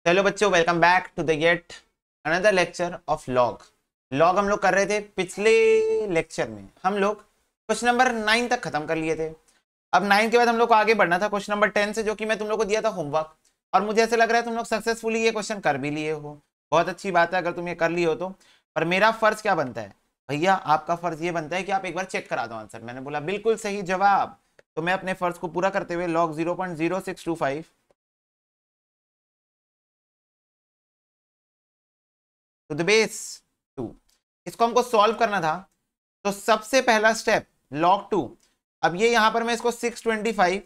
चलो बच्चों, welcome back to the yet another lecture of log. Log हम लोग कर रहे थे। पिछले लेक्चर में हम लोग क्वेश्चन नंबर 9 तक खत्म कर लिए थे। अब 9 के बाद हम लोग को आगे बढ़ना था क्वेश्चन नंबर 10 से, जो कि मैं तुम लोग को दिया था होमवर्क। और मुझे ऐसा लग रहा है तुम लोग सक्सेसफुली ये क्वेश्चन कर भी लिए हो। बहुत अच्छी बात है अगर तुम ये कर लिए हो तो। पर मेरा फर्ज क्या बनता है भैया? आपका फर्ज ये बनता है कि आप एक बार चेक करा दो आंसर। मैंने बोला बिल्कुल सही जवाब। तो मैं अपने फर्ज को पूरा करते हुए लॉग 0.0625 टू द बेस 2, इसको हमको सॉल्व करना था। तो सबसे पहला स्टेप लॉग 2। अब ये यहां पर मैं इसको 625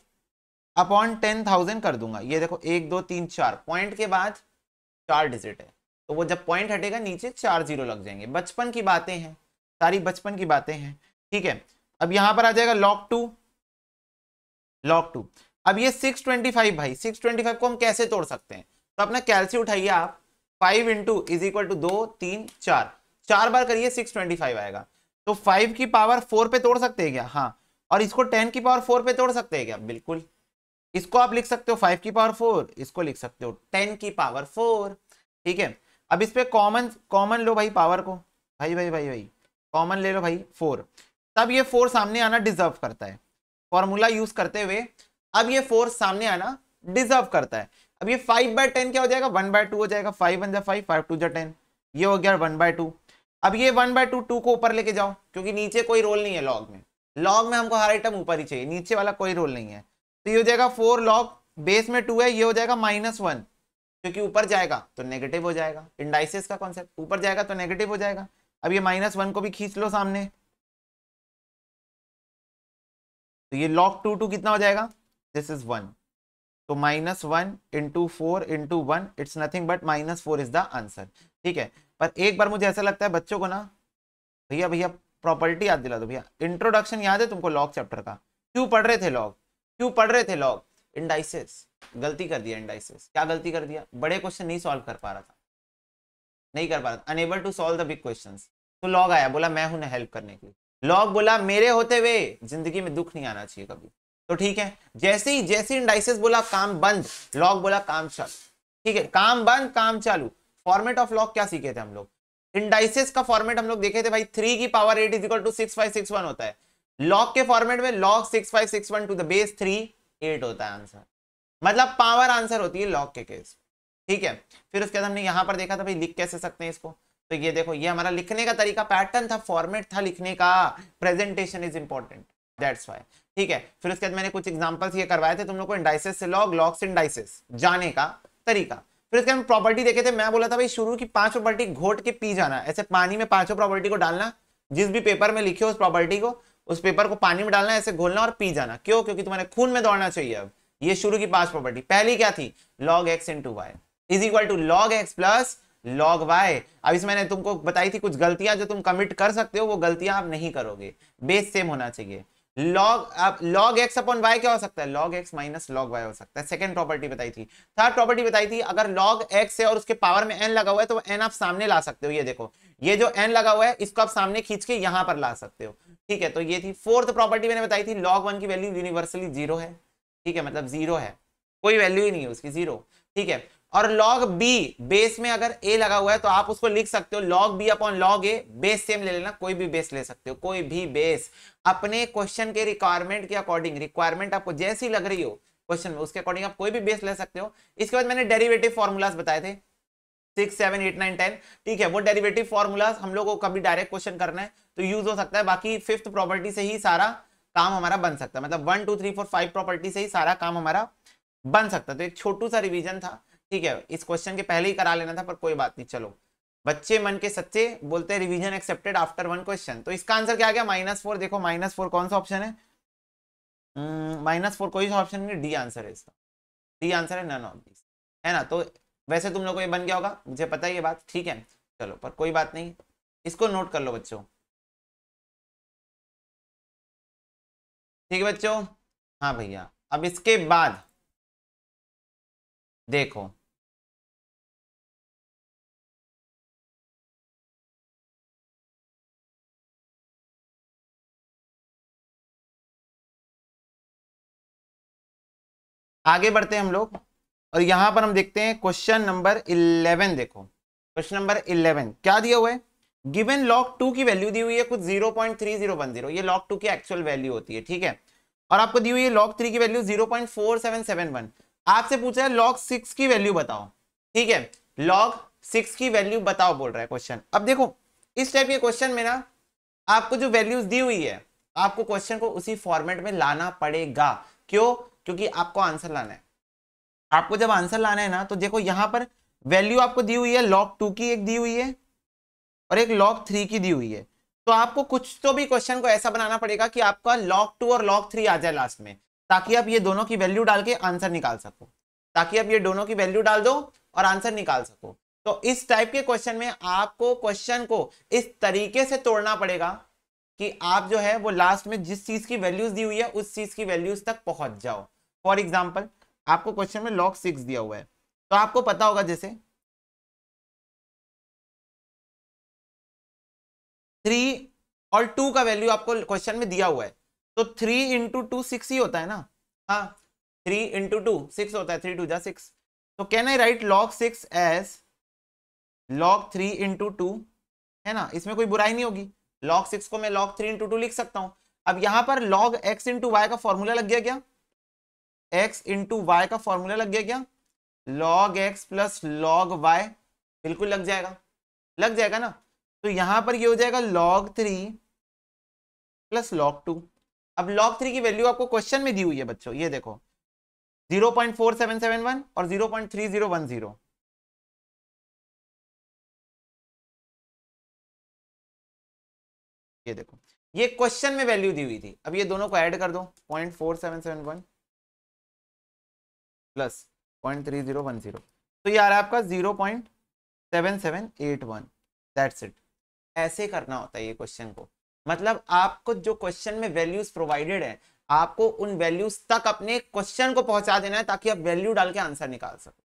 अपॉन 10,000 कर दूंगा। ये देखो 1 2 3 4 पॉइंट के बाद 4 डिजिट है, तो वो जब पॉइंट हटेगा नीचे 4 जीरो लग जाएंगे। बचपन की बातें हैं, सारी बचपन की बातें हैं। ठीक है, अब यहां पर आ जाएगा लॉग 2। लॉग 2। अब ये 625 भाई, 625 को हम कैसे तोड़ सकते हैं? तो अपना कैलसी उठाइए आप। 5 इंटू इज इक्वल टू 2 3 4, 4 बार करिए 625 आएगा। तो 5 की पावर 4 पे तोड़ सकते हैं क्या? हाँ। और इसको 10 की पावर 4 पे तोड़ सकते हैं क्या? बिल्कुल। इसको आप लिख सकते हो 5 की पावर 4, इसको लिख सकते हो 10 की पावर 4। ठीक है, अब इस पे कॉमन कॉमन लो भाई पावर को। भाई भाई भाई भाई कॉमन ले लो भाई 4। तब ये 4 सामने आना डिजर्व करता है, फॉर्मूला यूज करते हुए। अब ये 4 सामने आना डिजर्व करता है। अब ये 5/10 क्या हो जाएगा? 1/2 हो जाएगा। 5 1 जा 5, 5 2 जा 10, ये हो गया 1/2। अब ये 1/2 2 को ऊपर लेके जाओ, क्योंकि नीचे कोई रोल नहीं है लॉग में। लॉग में हमको हर आइटम ऊपर ही चाहिए, नीचे वाला कोई रोल नहीं है। तो ये हो जाएगा 4 लॉग बेस में 2 है, ये हो जाएगा -1, क्योंकि ऊपर जाएगा तो नेगेटिव हो जाएगा। इंडाइसिस का कॉन्सेप्ट, ऊपर जाएगा तो नेगेटिव हो जाएगा। अब ये -1 को भी खींच लो सामने, तो ये log 2 2 कितना हो जाएगा? This is 1। तो -1 into 4 into 1, it's nothing but -4 is the answer. ठीक है, पर एक बार मुझे ऐसा लगता है बच्चों को ना, भैया भैया प्रॉपर्टी याद दिला दो भैया। इंट्रोडक्शन याद है तुमको लॉग चैप्टर का? क्यों पढ़ रहे थे लॉग? क्यों पढ़ रहे थे लॉग? इंडाइसिस। गलती कर दिया इंडाइसिस। क्या गलती कर दिया? बड़े क्वेश्चन नहीं सॉल्व कर पा रहा था, नहीं कर पा रहा था, unable to solve the big questions. तो लॉग आया, बोला मैं हूं ना हेल्प करने के लिए। लॉग बोला मेरे होते हुए जिंदगी में दुख नहीं आना चाहिए कभी। तो ठीक है, जैसे ही इंडाइसिस बोला काम बंद, लॉग बोला काम चालू। ठीक है, काम बंद काम चालू। फॉर्मेट ऑफ लॉग क्या सीखे थे हम लोग? इंडाइसिस का फॉर्मेट हम लोग देखे थे भाई, 3 की पावर 8 इज इक्वल टू 6561 होता है। लॉग के फॉर्मेट में लॉग 6561 टू द बेस 3 8 होता है आंसर। मतलब पावर आंसर होती है लॉग के केस। ठीक है, फिर उसके बाद हमने यहां पर देखा था भाई लिख कैसे सकते हैं इसको। तो ये देखो, ये हमारा लिखने का तरीका, पैटर्न था, फॉर्मेट था लिखने का। Presentation is important, that's why. ठीक है, फिर उसके बाद मैंने कुछ एग्जांपल्स ये करवाए थे तुम लोग को, इंडाइसिस से लॉग, लॉग से इंडाइसिस जाने का तरीका। फिर उसके बाद प्रॉपर्टी देखे थे। मैं बोला था भाई शुरू की 5 प्रॉपर्टी घोट के पी जाना, ऐसे पानी में 5 प्रॉपर्टी को डालना, जिस भी पेपर में लिखे हो उस प्रॉपर्टी को, उस पेपर को पानी में डालना, ऐसे घोलना और पी जाना। क्यों? क्योंकि तुम्हारे खून में दौड़ना चाहिए। अब ये शुरू की 5 प्रॉपर्टी। पहली क्या थी? log x into y is equal to log x plus log y। अब इसमें मैंने तुमको बताई थी कुछ गलतियां जो तुम कमिट कर सकते हो, वो गलतियां आप नहीं करोगे। बेस सेम होना चाहिए। log x अपॉन y क्या हो सकता है? log x minus log y हो सकता है। सेकंड प्रॉपर्टी बताई थी। थर्ड प्रॉपर्टी बताई थी, अगर log x है और उसके पावर में n लगा हुआ है तो n आप सामने ला सकते हो। ये देखो, ये जो n लगा हुआ है इसको आप सामने खींच के यहां पर ला सकते हो। ठीक है, तो ये थी फोर्थ प्रॉपर्टी मैंने बताई थी, log 1 की वैल्यू यूनिवर्सली 0 है। ठीक है, मतलब 0 है, कोई वैल्यू ही नहीं है उसकी, 0। ठीक है, और log b, बेस में अगर a लगा हुआ है तो आप उसको लिख सकते हो log b upon log a। Base same ले लेना, कोई भी बेस ले सकते हो, कोई भी बेस अपने क्वेश्चन के रिक्वायरमेंट के अकॉर्डिंग। रिक्वायरमेंट आपको जैसी लग रही हो क्वेश्चन में, उसके अकॉर्डिंग आप कोई भी बेस ले सकते हो। इसके बाद मैंने डेरिवेटिव फॉर्मूलाज बताए थे 6 7 8 9 10। ठीक है, वो डेरिवेटिव फॉर्मूलाज हम लोग को कभी डायरेक्ट क्वेश्चन करना है तो यूज हो सकता है। बाकी फिफ्थ प्रॉपर्टी से ही सारा काम हमारा बन सकता है, मतलब 1 2 3 4 5 प्रॉपर्टी से ही सारा काम हमारा बन सकता है। तो एक छोटू सा रिवीजन था। ठीक है, इस क्वेश्चन के पहले ही करा लेना था, पर कोई बात नहीं। चलो, बच्चे मन के सच्चे बोलते हैं रिवीजन एक्सेप्टेड आफ्टर 1 क्वेश्चन। तो इसका आंसर क्या आ गया? -4। देखो -4 कौन सा ऑप्शन है? -4 कोई सा ऑप्शन नहीं, डी आंसर है इसका। डी आंसर है, नन ऑफ दिस, है ना? तो वैसे तुम लोग को ये बन गया होगा, मुझे पता है ये बात। ठीक है, चलो, पर कोई बात नहीं, इसको नोट कर लो बच्चों। ठीक है बच्चों, हाँ भैया। अब इसके बाद देखो, आगे बढ़ते हैं हम लोग। और यहां पर हम देखते हैं क्वेश्चन नंबर 11। देखो क्वेश्चन नंबर 11 क्या दिया हुआ है, गिवन log 2 की वैल्यू दी हुई है कुछ 0.3010, ये log 2 की एक्चुअल वैल्यू होती है, ठीक है। और आपको दी हुई है log 3 की वैल्यू 0.4771। आपसे पूछा है log 6 की वैल्यू बताओ, ठीक है, log 6 की वैल्यू बताओ बोल रहा है क्वेश्चन। अब देखो इस टाइप के क्वेश्चन में ना आपको जो वैल्यूज दी हुई है आपको क्वेश्चन को उसी फॉर्मेट में लाना पड़ेगा। क्यों? क्योंकि आपको आंसर लाना है। आपको जब आंसर लाना है ना तो देखो यहां पर वैल्यू आपको दी हुई है log 2 की एक दी हुई है और एक log 3 की दी हुई है। तो आपको कुछ तो भी क्वेश्चन को ऐसा बनाना पड़ेगा कि आपका log 2 और log 3 आ जाए लास्ट में, ताकि आप ये दोनों की वैल्यू डाल के आंसर निकाल सको, ताकि आप ये दोनों की वैल्यू डाल दो और आंसर निकाल सको। तो इस टाइप के क्वेश्चन में आपको क्वेश्चन को इस तरीके से तोड़ना पड़ेगा कि आप जो है वो लास्ट में जिस चीज की वैल्यूज दी हुई है उस चीज की वैल्यूज तक पहुंच जाओ। फॉर एग्जाम्पल आपको क्वेश्चन में log 6 दिया हुआ है, तो आपको पता होगा जैसे 3 और 2 का वैल्यू आपको क्वेश्चन में दिया हुआ है, तो 3 इंटू 2 6 ही होता है ना। हाँ 3 इंटू 2 6 होता है, 3 2 जा 6। तो can I write log 6 as log 3 into 2, है ना, इसमें कोई बुराई नहीं होगी। log 6 को मैं log 3 इंटू 2 लिख सकता हूं। अब यहां पर log x इंटू वाई का फॉर्मूला लग गया क्या, x इंटू वाई का फॉर्मूला लग गया क्या, log x plus log y, बिल्कुल लग जाएगा, लग जाएगा ना। तो यहां पर ये हो जाएगा log 3 प्लस log 2। अब log 3 की वैल्यू आपको क्वेश्चन में दी हुई है बच्चों, ये देखो 0.4771 और 0.3010। ये देखो ये क्वेश्चन में वैल्यू दी हुई थी। अब ये दोनों को ऐड कर दो, 0.4771 प्लस 0.3010, तो ये आ रहा है आपका 0.7781। That's it. ऐसे करना होता है ये क्वेश्चन को। मतलब आपको जो क्वेश्चन में वैल्यूज प्रोवाइडेड है आपको उन वैल्यूज तक अपने क्वेश्चन को पहुंचा देना है, ताकि आप वैल्यू डाल के आंसर निकाल सको।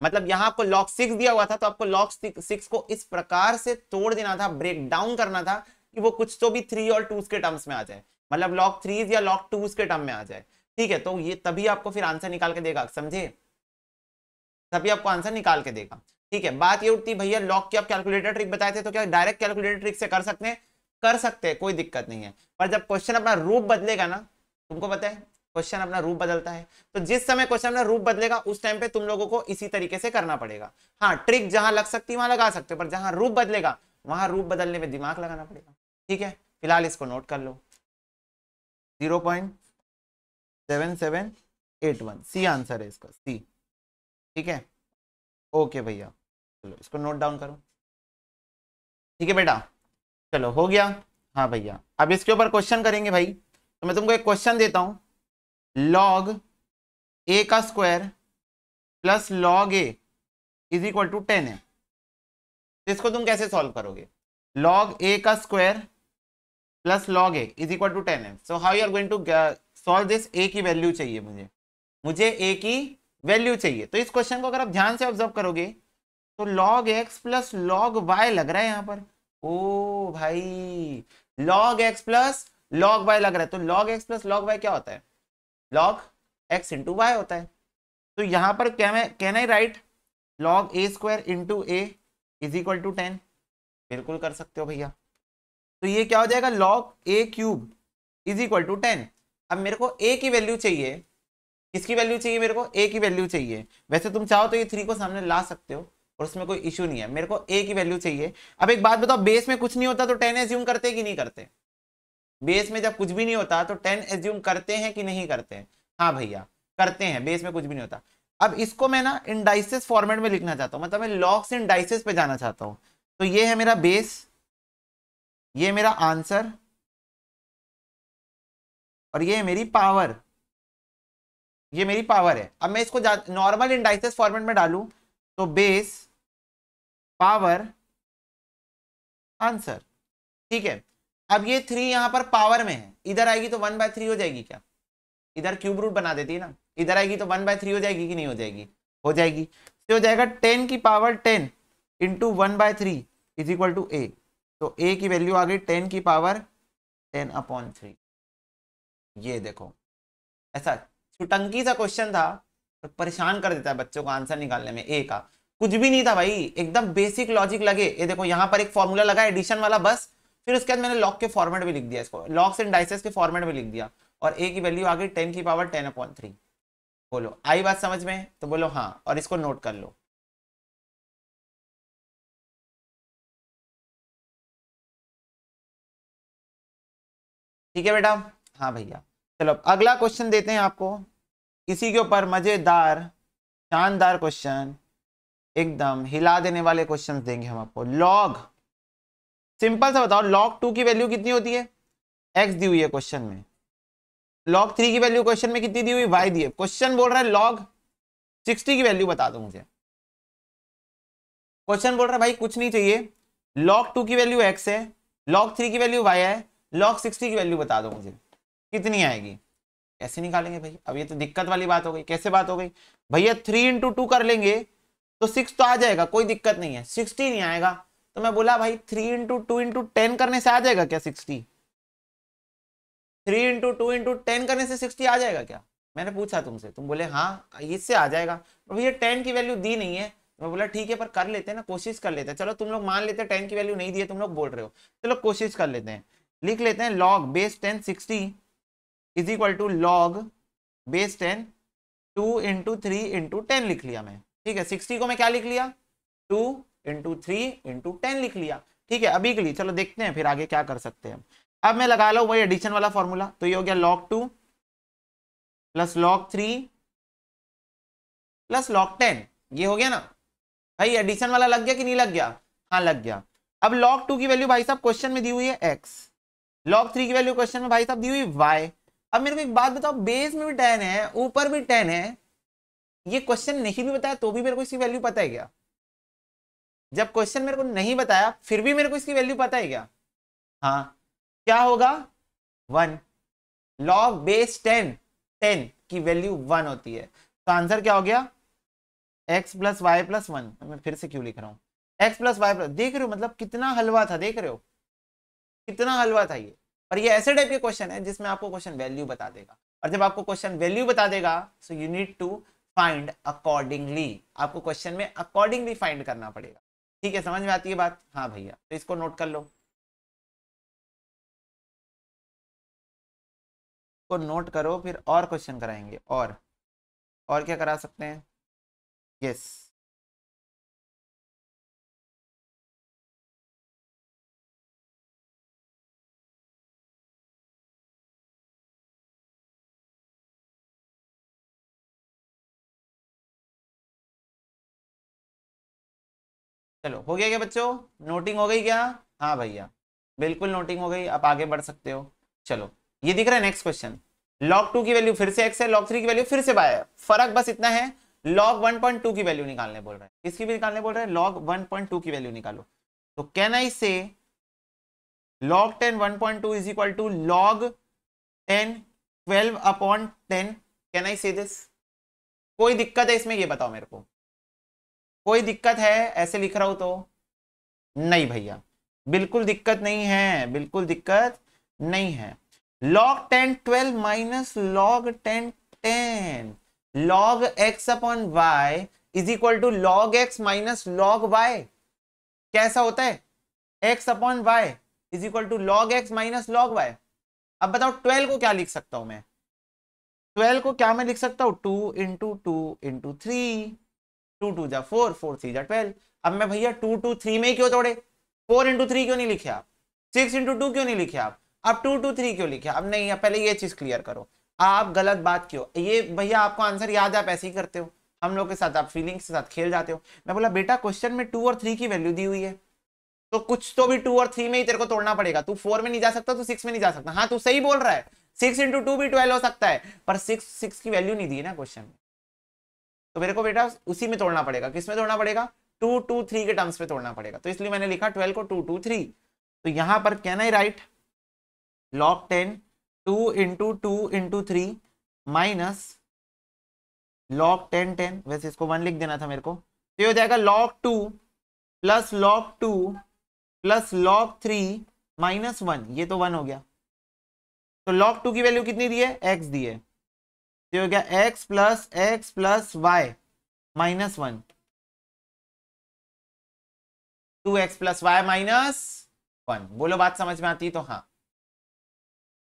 मतलब यहां आपको log 6 दिया हुआ था तो आपको log 6 को इस प्रकार से तोड़ देना था, ब्रेक डाउन करना था कि वो कुछ तो भी 3 और 2 के टर्म्स में आ जाए, मतलब log 3 या log 2 के टर्म में आ जाए, ठीक है। तो ये तभी आपको फिर आंसर निकाल के देगा, समझे, तभी आपको आंसर निकाल के देगा, ठीक है। बात ये उठती भैया log की आप कैलकुलेटर ट्रिक बताए थे, तो क्या डायरेक्ट कैलकुलेटर ट्रिक से कर सकते हैं, कर सकते हैं, कोई दिक्कत नहीं है। पर जब क्वेश्चन अपना रूप बदलेगा ना, तुमको पता है क्वेश्चन अपना रूप बदलता है, तो जिस समय क्वेश्चन अपना रूप बदलेगा उस टाइम पे तुम लोगों को इसी तरीके से करना पड़ेगा। हाँ ट्रिक जहां लग सकती है वहां लगा सकते हो, पर जहां रूप बदलेगा वहां रूप बदलने में दिमाग लगाना पड़ेगा, ठीक है। फिलहाल इसको नोट कर लो, 0.7781 सी आंसर है इसका, सी, ठीक है। ओके भैया चलो इसको नोट डाउन करो, ठीक है बेटा, चलो हो गया। हाँ भैया अब इसके ऊपर क्वेश्चन करेंगे भाई। तो मैं तुमको एक क्वेश्चन देता हूं, log a का square plus log a is equal to 10 है, तो इसको तुम कैसे सॉल्व करोगे। log a का square plus log a is equal to 10 है, so how you are going to solve this. a की वैल्यू चाहिए मुझे a की वैल्यू चाहिए। तो इस क्वेश्चन को अगर आप ध्यान से ऑब्जर्व करोगे तो log x plus log y लग रहा है यहाँ पर। ओ भाई log x plus log y लग रहा है, तो log x plus log y क्या होता है, log x इंटू वाई होता है। तो यहां पर can I write log a square into a is equal to 10, बिल्कुल कर सकते हो भैया। तो ये क्या हो जाएगा, log a cube is equal to 10। अब मेरे को a की वैल्यू चाहिए, किसकी वैल्यू चाहिए, मेरे को a की वैल्यू चाहिए। वैसे तुम चाहो तो ये 3 को सामने ला सकते हो और उसमें कोई इशू नहीं है, मेरे को a की वैल्यू चाहिए। अब एक बात बताओ, बेस में कुछ नहीं होता तो 10 एज्यूम करते कि नहीं करते, बेस में जब कुछ भी नहीं होता तो 10 एज्यूम करते हैं कि नहीं करते हैं। हाँ भैया करते हैं, बेस में कुछ भी नहीं होता। अब इसको मैं ना इंडाइसेस फॉर्मेट में लिखना चाहता हूं, मतलब मैं लॉग से इंडाइसेस पे जाना चाहता हूं। तो ये है मेरा बेस, ये मेरा आंसर और ये है मेरी पावर, ये मेरी पावर है। अब मैं इसको नॉर्मल इंडाइसेस फॉर्मेट में डालूं तो बेस पावर आंसर, ठीक है। अब ये 3 यहां पर पावर में है, इधर आएगी तो 1/3 हो जाएगी क्या, इधर क्यूब रूट बना देती है ना, इधर आएगी तो 1/3 हो जाएगी कि नहीं हो जाएगी, हो जाएगी। तो हो जाएगा 10 की power 10 into 1/3 is equal to a। तो a की वैल्यू आ गई 10 की पावर 10/3। ये देखो ऐसा छुटंकी सा क्वेश्चन था, और परेशान कर देता है बच्चों को आंसर निकालने में। ए का कुछ भी नहीं था भाई, एकदम बेसिक लॉजिक लगे। ये देखो यहाँ पर एक फॉर्मूला लगा एडिशन वाला बस, फिर उसके बाद मैंने लॉग के फॉर्मेट में लिख दिया, इसको लॉग्स एंड डाइसेस के फॉर्मेट में लिख दिया, और ए की वैल्यू आ गई 10 की पावर 10/3। बोलो आई बात समझ में? तो बोलो हाँ, और इसको नोट कर लो। ठीक है बेटा? हाँ भैया, चलो अगला क्वेश्चन देते हैं आपको, इसी के ऊपर मजेदार शानदार क्वेश्चन, एकदम हिला देने वाले क्वेश्चन देंगे हम आपको। लॉग, सिंपल सा बताओ, लॉग 2 की वैल्यू कितनी होती है? एक्स दी हुई है क्वेश्चन में। लॉग 3 की वैल्यू क्वेश्चन में कितनी दी हुई? वाई दी है। क्वेश्चन बोल रहा है लॉग 60 की वैल्यू बता दो मुझे। क्वेश्चन बोल रहा है भाई कुछ नहीं चाहिए, लॉग 2 की वैल्यू एक्स है, लॉग 3 की वैल्यू वाई है, लॉग 60 की वैल्यू बता दो मुझे कितनी आएगी। कैसे निकालेंगे भाई? अब ये तो दिक्कत वाली बात हो गई। कैसे बात हो गई भैया? 3 इंटू 2 कर लेंगे तो 6 तो आ जाएगा, कोई दिक्कत नहीं है। 60 नहीं आएगा, तो मैं बोला भाई 3 इंटू 2 इंटू 10 करने से आ जाएगा क्या 60? 3 इंटू 2 इंटू 10 करने से 60 आ जाएगा क्या? मैंने पूछा तुमसे, तुम बोले हाँ इससे आ जाएगा। तो भैया 10 की वैल्यू दी नहीं है, मैं बोला ठीक है पर कर लेते हैं ना, कोशिश कर लेते हैं। चलो तुम लोग मान लेते हैं 10 की वैल्यू नहीं दी है, तुम लोग बोल रहे हो, चलो कोशिश कर लेते हैं। लिख लेते हैं log base 10 60 is equal to log base 10 2 into 3 into 10 लिख लिया मैं। ठीक है, 60 को मैं क्या लिख लिया? 2 इंटू 3 इंटू 10 लिख लिया। ठीक है, अभी के लिए चलो देखते हैं फिर आगे क्या कर सकते हैं। अब मैं लगा लो वही एडिशन वाला फॉर्मूला, तो ये हो गया log 2 plus log 3 plus log 10, ये हो गया ना भाई? एडिशन वाला लग गया कि नहीं लग गया? हाँ लग गया। अब log 2 की वैल्यू भाई साहब क्वेश्चन में दी हुई है x, log 3 की वैल्यू क्वेश्चन में भाई साहब दी हुई y। अब मेरे को एक बात बताओ, बेस में भी 10 है ऊपर भी 10 है, ये क्वेश्चन नहीं भी बताया तो भी मेरे को इसकी वैल्यू पता है क्या? जब क्वेश्चन मेरे को नहीं बताया फिर भी मेरे को इसकी वैल्यू पता है क्या? हाँ, क्या होगा? 1। लॉग बेस 10 10 की वैल्यू 1 होती है, तो आंसर क्या हो गया? x plus y plus 1। मैं फिर से क्यों लिख रहा हूँ x प्लस वाई प्लस, देख रहे हो मतलब कितना हलवा था, देख रहे हो कितना हलवा था ये। और ये ऐसे टाइप के क्वेश्चन है जिसमें आपको क्वेश्चन वैल्यू बता देगा, और जब आपको क्वेश्चन वैल्यू बता देगा so you need to find accordingly, आपको क्वेश्चन में अकॉर्डिंगली फाइंड करना पड़ेगा। ठीक है, समझ में आती है बात? हाँ भैया, तो इसको नोट कर लो, को नोट करो, फिर और क्वेश्चन कराएंगे। और क्या करा सकते हैं? यस, चलो हो गया क्या बच्चों? नोटिंग हो गई क्या? हाँ भैया बिल्कुल नोटिंग हो गई, आप आगे बढ़ सकते हो। चलो ये दिख रहा है नेक्स्ट क्वेश्चन, log 2 की वैल्यू फिर से x है, log 3 की वैल्यू फिर से y है, फर्क बस इतना है log 1.2 की वैल्यू निकालने बोल रहा है। किसकी भी निकालने बोल रहा है? log 1.2 की वैल्यू निकालो। तो कैन आई से log 10 1.2 is equal to log 10 12/10? Can I say this? कोई दिक्कत है इसमें? ये बताओ मेरे को, कोई दिक्कत है ऐसे लिख रहा हूं तो? नहीं भैया बिल्कुल दिक्कत नहीं है, बिल्कुल दिक्कत नहीं है। log 10 12 minus log 10 10, log x upon y is equal to log x minus log y। कैसा होता है? x upon y is equal to log x minus log y। अब बताओ 12 को क्या लिख सकता हूं मैं? 12 को क्या मैं लिख सकता हूं? 2 इंटू 2 इंटू 3, 2 2 जा 4, 4 3 जा 12। अब मैं भैया 2 2 3 में ही क्यों तोड़े? 4 इंटू 3 क्यों नहीं लिखे आप? 6 इंटू 2 क्यों नहीं लिखे आप? अब 2 2 3 क्यों लिखे? अब नहीं, अब पहले ये चीज क्लियर करो, आप गलत बात क्यों? ये भैया आपको आंसर याद है, आप ऐसे ही करते हो, हम लोग के साथ आप फीलिंग्स के साथ खेल जाते हो। मैं बोला बेटा क्वेश्चन में 2 और 3 की वैल्यू दी हुई है, तो कुछ तो भी 2 और 3 में ही तेरे को तोड़ना पड़ेगा। तू 4 में नहीं जा सकता, तू 6 में नहीं जा सकता। हाँ तू सही बोल रहा है, 6 इंटू 2 भी 12 हो सकता है, पर 6 की वैल्यू नहीं दी है ना क्वेश्चन में, तो मेरे को बेटा उसी में तोड़ना पड़ेगा। किस में तोड़ना पड़ेगा? 2 2 3 के टर्म्स पे तोड़ना पड़ेगा, तो इसलिए मैंने लिखा 12 को 2 2 3। तो यहां पर can I write log 10 2 into 2 into 3 minus log 10 10, वैसे इसको 1 लिख देना था मेरे को, तो ये हो जाएगा log 2 plus log 2 plus log 3 minus 1, ये तो 1 हो गया। तो log 2 की वैल्यू कितनी दी है? x दी है, तो हो गया x plus y minus 1, 2x plus y minus 1। बोलो बात समझ में आती है तो हाँ,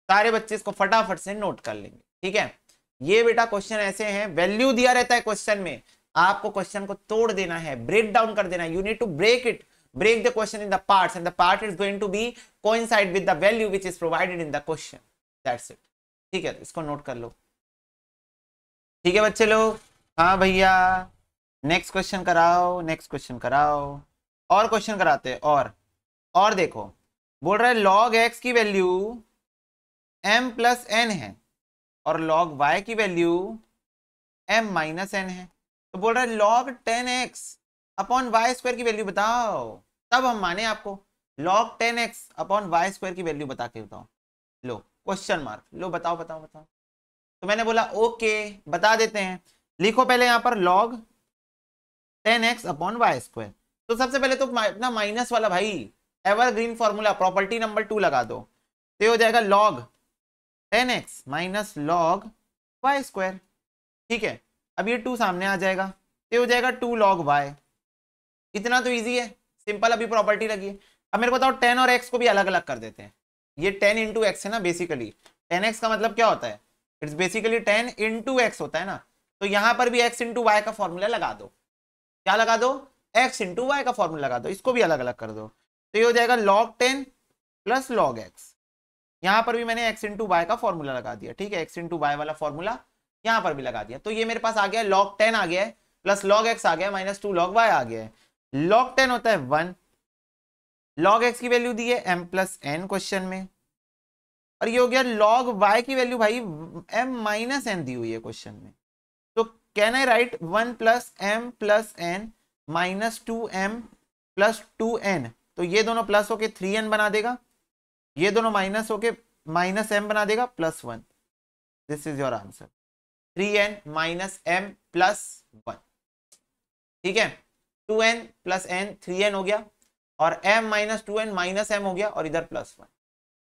सारे बच्चे इसको फटाफट से नोट कर लेंगे। ठीक है, ये बेटा क्वेश्चन ऐसे हैं, वैल्यू दिया रहता है क्वेश्चन में, आपको क्वेश्चन को तोड़ देना है, ब्रेक डाउन कर देना है। You need to break it, break the question in the parts and the part is going to be coincide with the value which is provided in the question. That's it. ठीक है, इसको note कर लो। ठीक है बच्चे लोग, हाँ भैया, नेक्स्ट क्वेश्चन कराओ, नेक्स्ट क्वेश्चन कराओ, और क्वेश्चन कराते हैं। और देखो, बोल रहा है log x की वैल्यू m प्लस n है और log y की वैल्यू m माइनस n है। तो बोल रहा है log 10x upon y square की वैल्यू बताओ, तब हम माने आपको। log 10x upon y square की वैल्यू बता के बताओ। लो क्वेश्चन मार्क, लो बताओ बताओ बताओ। तो मैंने बोला ओके बता देते हैं। लिखो पहले यहाँ पर log 10x upon y square. तो सबसे पहले तो अपना माइनस वाला भाई एवरग्रीन फॉर्मूला प्रॉपर्टी नंबर 2 लगा दो, तो हो जाएगा log 10x minus log y square. ठीक है, अब ये 2 सामने आ जाएगा, तो हो जाएगा 2 log y। इतना तो इजी है, सिंपल, अभी प्रॉपर्टी लगी है। अब मेरे को बताओ 10 और x को भी अलग अलग कर देते हैं। ये 10 इंटू एक्स है ना, बेसिकली 10x का मतलब क्या होता है, इट्स बेसिकली 10 इंटू एक्स होता है ना। तो यहां पर भी x इंटू वाई का फॉर्मूला लगा दो। क्या लगा दो, x इंटू वाई का फॉर्मूला लगा दो, इसको भी अलग अलग कर दो। तो ये हो जाएगा log 10 प्लस log x। यहां पर भी मैंने x इंटू वाई का फॉर्मूला लगा दिया। ठीक है, x इंटू वाई वाला फॉर्मूला यहां पर भी लगा दिया। तो ये मेरे पास आ गया log 10 आ गया है, प्लस log x आ गया, माइनस 2 log y आ गया है। log 10 होता है 1, log x की वैल्यू दी है m प्लस n क्वेश्चन में, और ये हो गया log y की वैल्यू भाई m माइनस n दी हुई है क्वेश्चन में। तो can I right 1 plus m plus n minus 2m plus 2n। तो ये दोनों प्लस होके 3n बना देगा, ये दोनों माइनस होके माइनस m बना देगा plus 1। This is your answer, 3n minus m plus 1। ठीक है, 2n प्लस n 3n हो गया, और m minus 2n minus m हो गया, और इधर प्लस 1।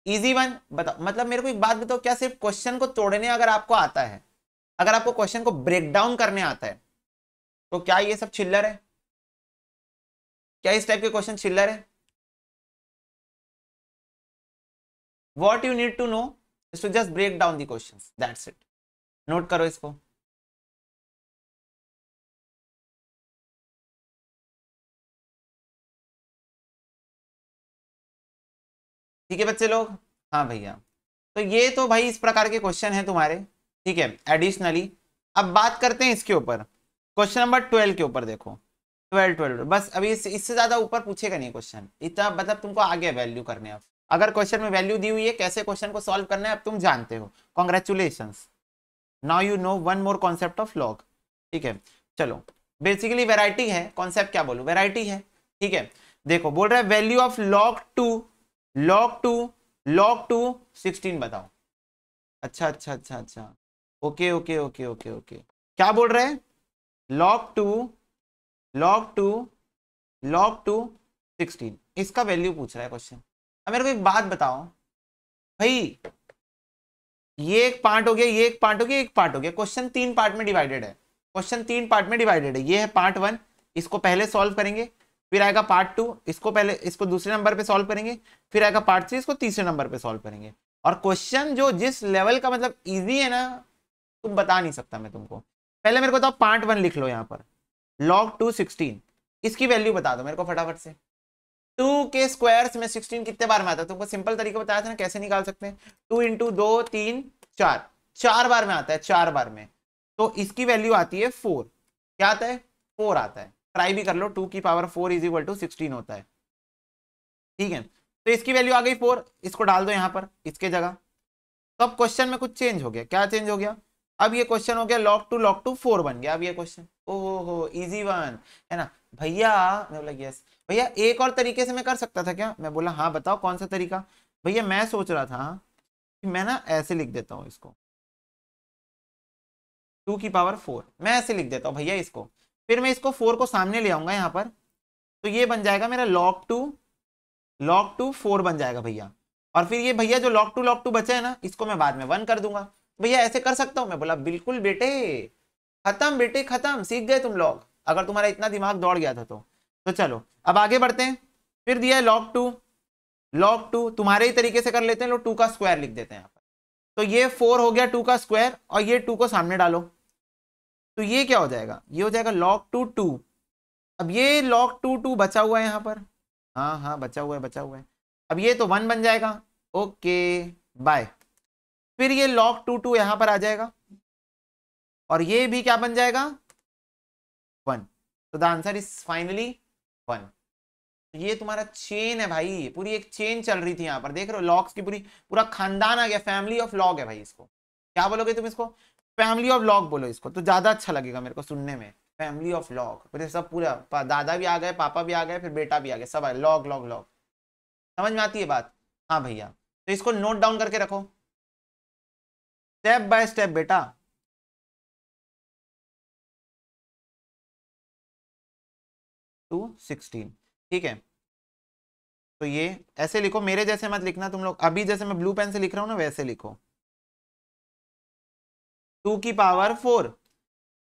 Easy one. बताओ, मतलब मेरे को एक बात बताओ, क्या सिर्फ क्वेश्चन को तोड़ने अगर आपको आता है, अगर आपको क्वेश्चन को ब्रेक डाउन करने आता है, तो क्या ये सब चिल्लर है? क्या इस टाइप के क्वेश्चन चिल्लर है? What you need to know is to just break down the questions, that's it. Note करो इसको। ठीक है बच्चे लोग, हाँ भैया। तो ये तो भाई इस प्रकार के क्वेश्चन हैं तुम्हारे। ठीक है, एडिशनली अब बात करते हैं इसके ऊपर, क्वेश्चन नंबर 12 के ऊपर। देखो 12 बस, अभी इससे ज्यादा ऊपर पूछेगा नहीं क्वेश्चन, इतना मतलब तुमको आ गया वैल्यू करने। अब अगर क्वेश्चन में वैल्यू दी हुई है, कैसे क्वेश्चन को सॉल्व करना है अब तुम जानते हो। Congratulations, now you know one more concept of log. ठीक है, चलो बेसिकली वेराइटी है, कॉन्सेप्ट क्या बोलूं, वेराइटी है। ठीक है, देखो बोल रहा है वैल्यू ऑफ log 2 16 बताओ। अच्छा अच्छा अच्छा अच्छा, okay okay okay okay okay, क्या बोल रहे हैं, log 2 16, इसका वैल्यू पूछ रहा है क्वेश्चन। अब मेरे को एक बात बताओ भाई, ये एक पार्ट हो गया, ये एक पार्ट हो गया, एक पार्ट हो गया। क्वेश्चन 3 पार्ट में डिवाइडेड है, क्वेश्चन 3 पार्ट में डिवाइडेड है। ये है पार्ट 1, इसको पहले सॉल्व करेंगे, फिर आएगा पार्ट 2, इसको पहले इसको दूसरे नंबर पे सॉल्व करेंगे, फिर आएगा पार्ट 3, इसको तीसरे नंबर पे सॉल्व करेंगे। और क्वेश्चन जो जिस लेवल का मतलब इजी है ना, तुम बता नहीं सकता मैं तुमको। पहले मेरे को बताओ पार्ट 1 लिख लो यहाँ पर, log 2 16, इसकी वैल्यू बता दो मेरे को फटाफट से। 2 के स्क्वायर्स में 16 कितने बार में आता है, तुमको सिंपल तरीका बताया था ना कैसे निकाल सकते हैं। 2 इंटू 2 3 4, 4 बार में आता है, 4 बार में। तो इसकी वैल्यू आती है 4। क्या आता है, 4 आता है। ट्राई भी कर लो, 2 की पावर 4 इज इक्वल टू 16 होता है। ठीक है, तो इसकी वैल्यू आ गई 4, इसको डाल दो यहाँ पर इसके जगह। तो अब क्वेश्चन में कुछ चेंज हो गया, क्या चेंज हो गया, अब ये क्वेश्चन हो गया log 2 4 बन गया। अब ये क्वेश्चन ओहो इजी वन है ना भैया। मैं बोला यस भैया, एक और तरीके से मैं कर सकता था क्या? मैं बोला हाँ बताओ कौन सा तरीका। भैया मैं सोच रहा था कि मैं ना ऐसे लिख देता हूँ इसको, 2 की पावर 4, मैं ऐसे लिख देता हूँ भैया इसको, फिर मैं इसको 4 को सामने ले आऊंगा यहाँ पर, तो ये बन जाएगा मेरा log 2 4 बन जाएगा भैया। और फिर ये भैया जो log 2 बचा है ना, इसको मैं बाद में 1 कर दूंगा। भैया ऐसे कर सकता हूं मैं, बोला बिल्कुल बेटे, खत्म बेटे खत्म, सीख गए तुम लोग, अगर तुम्हारा इतना दिमाग दौड़ गया था तो चलो अब आगे बढ़ते हैं। फिर दिया है log 2, log 2 तुम्हारे ही तरीके से कर लेते हैं, लो 2 का स्क्वायर लिख देते हैं यहाँ पर। तो ये 4 हो गया 2 का स्क्वायर, और ये 2 को सामने डालो, तो ये क्या हो जाएगा, ये हो जाएगा log 2 2। अब ये log 2 2 बचा हुआ है यहाँ पर, हाँ हाँ बचा हुआ है बचा हुआ है। अब ये तो 1 बन जाएगा, ओके बाय। फिर ये log 2 2 यहाँ पर आ जाएगा, और ये भी क्या बन जाएगा 1। तो द आंसर इज फाइनली 1। ये तुम्हारा चेन है भाई, पूरी एक चेन चल रही थी यहाँ पर, देख रहे हो लॉग्स की पूरा खानदान आ गया, फैमिली ऑफ लॉग है भाई। इसको क्या बोलोगे तुम, इसको फैमिली ऑफ लॉग बोलो इसको, तो ज्यादा अच्छा लगेगा मेरे को सुनने में। फैमिली ऑफ लॉग, फिर सब पूरा दादा भी आ गए, पापा भी आ गए, फिर बेटा भी आ गया, सब आ गए, लॉग लॉग लॉग। समझ में आती है बात? हाँ भैया, तो इसको नोट डाउन करके रखो स्टेप बाय स्टेप बेटा। टू 16, ठीक है। तो ये ऐसे लिखो, मेरे जैसे मत लिखना तुम लोग, अभी जैसे मैं ब्लू पेन से लिख रहा हूं ना वैसे लिखो, 2 की पावर 4।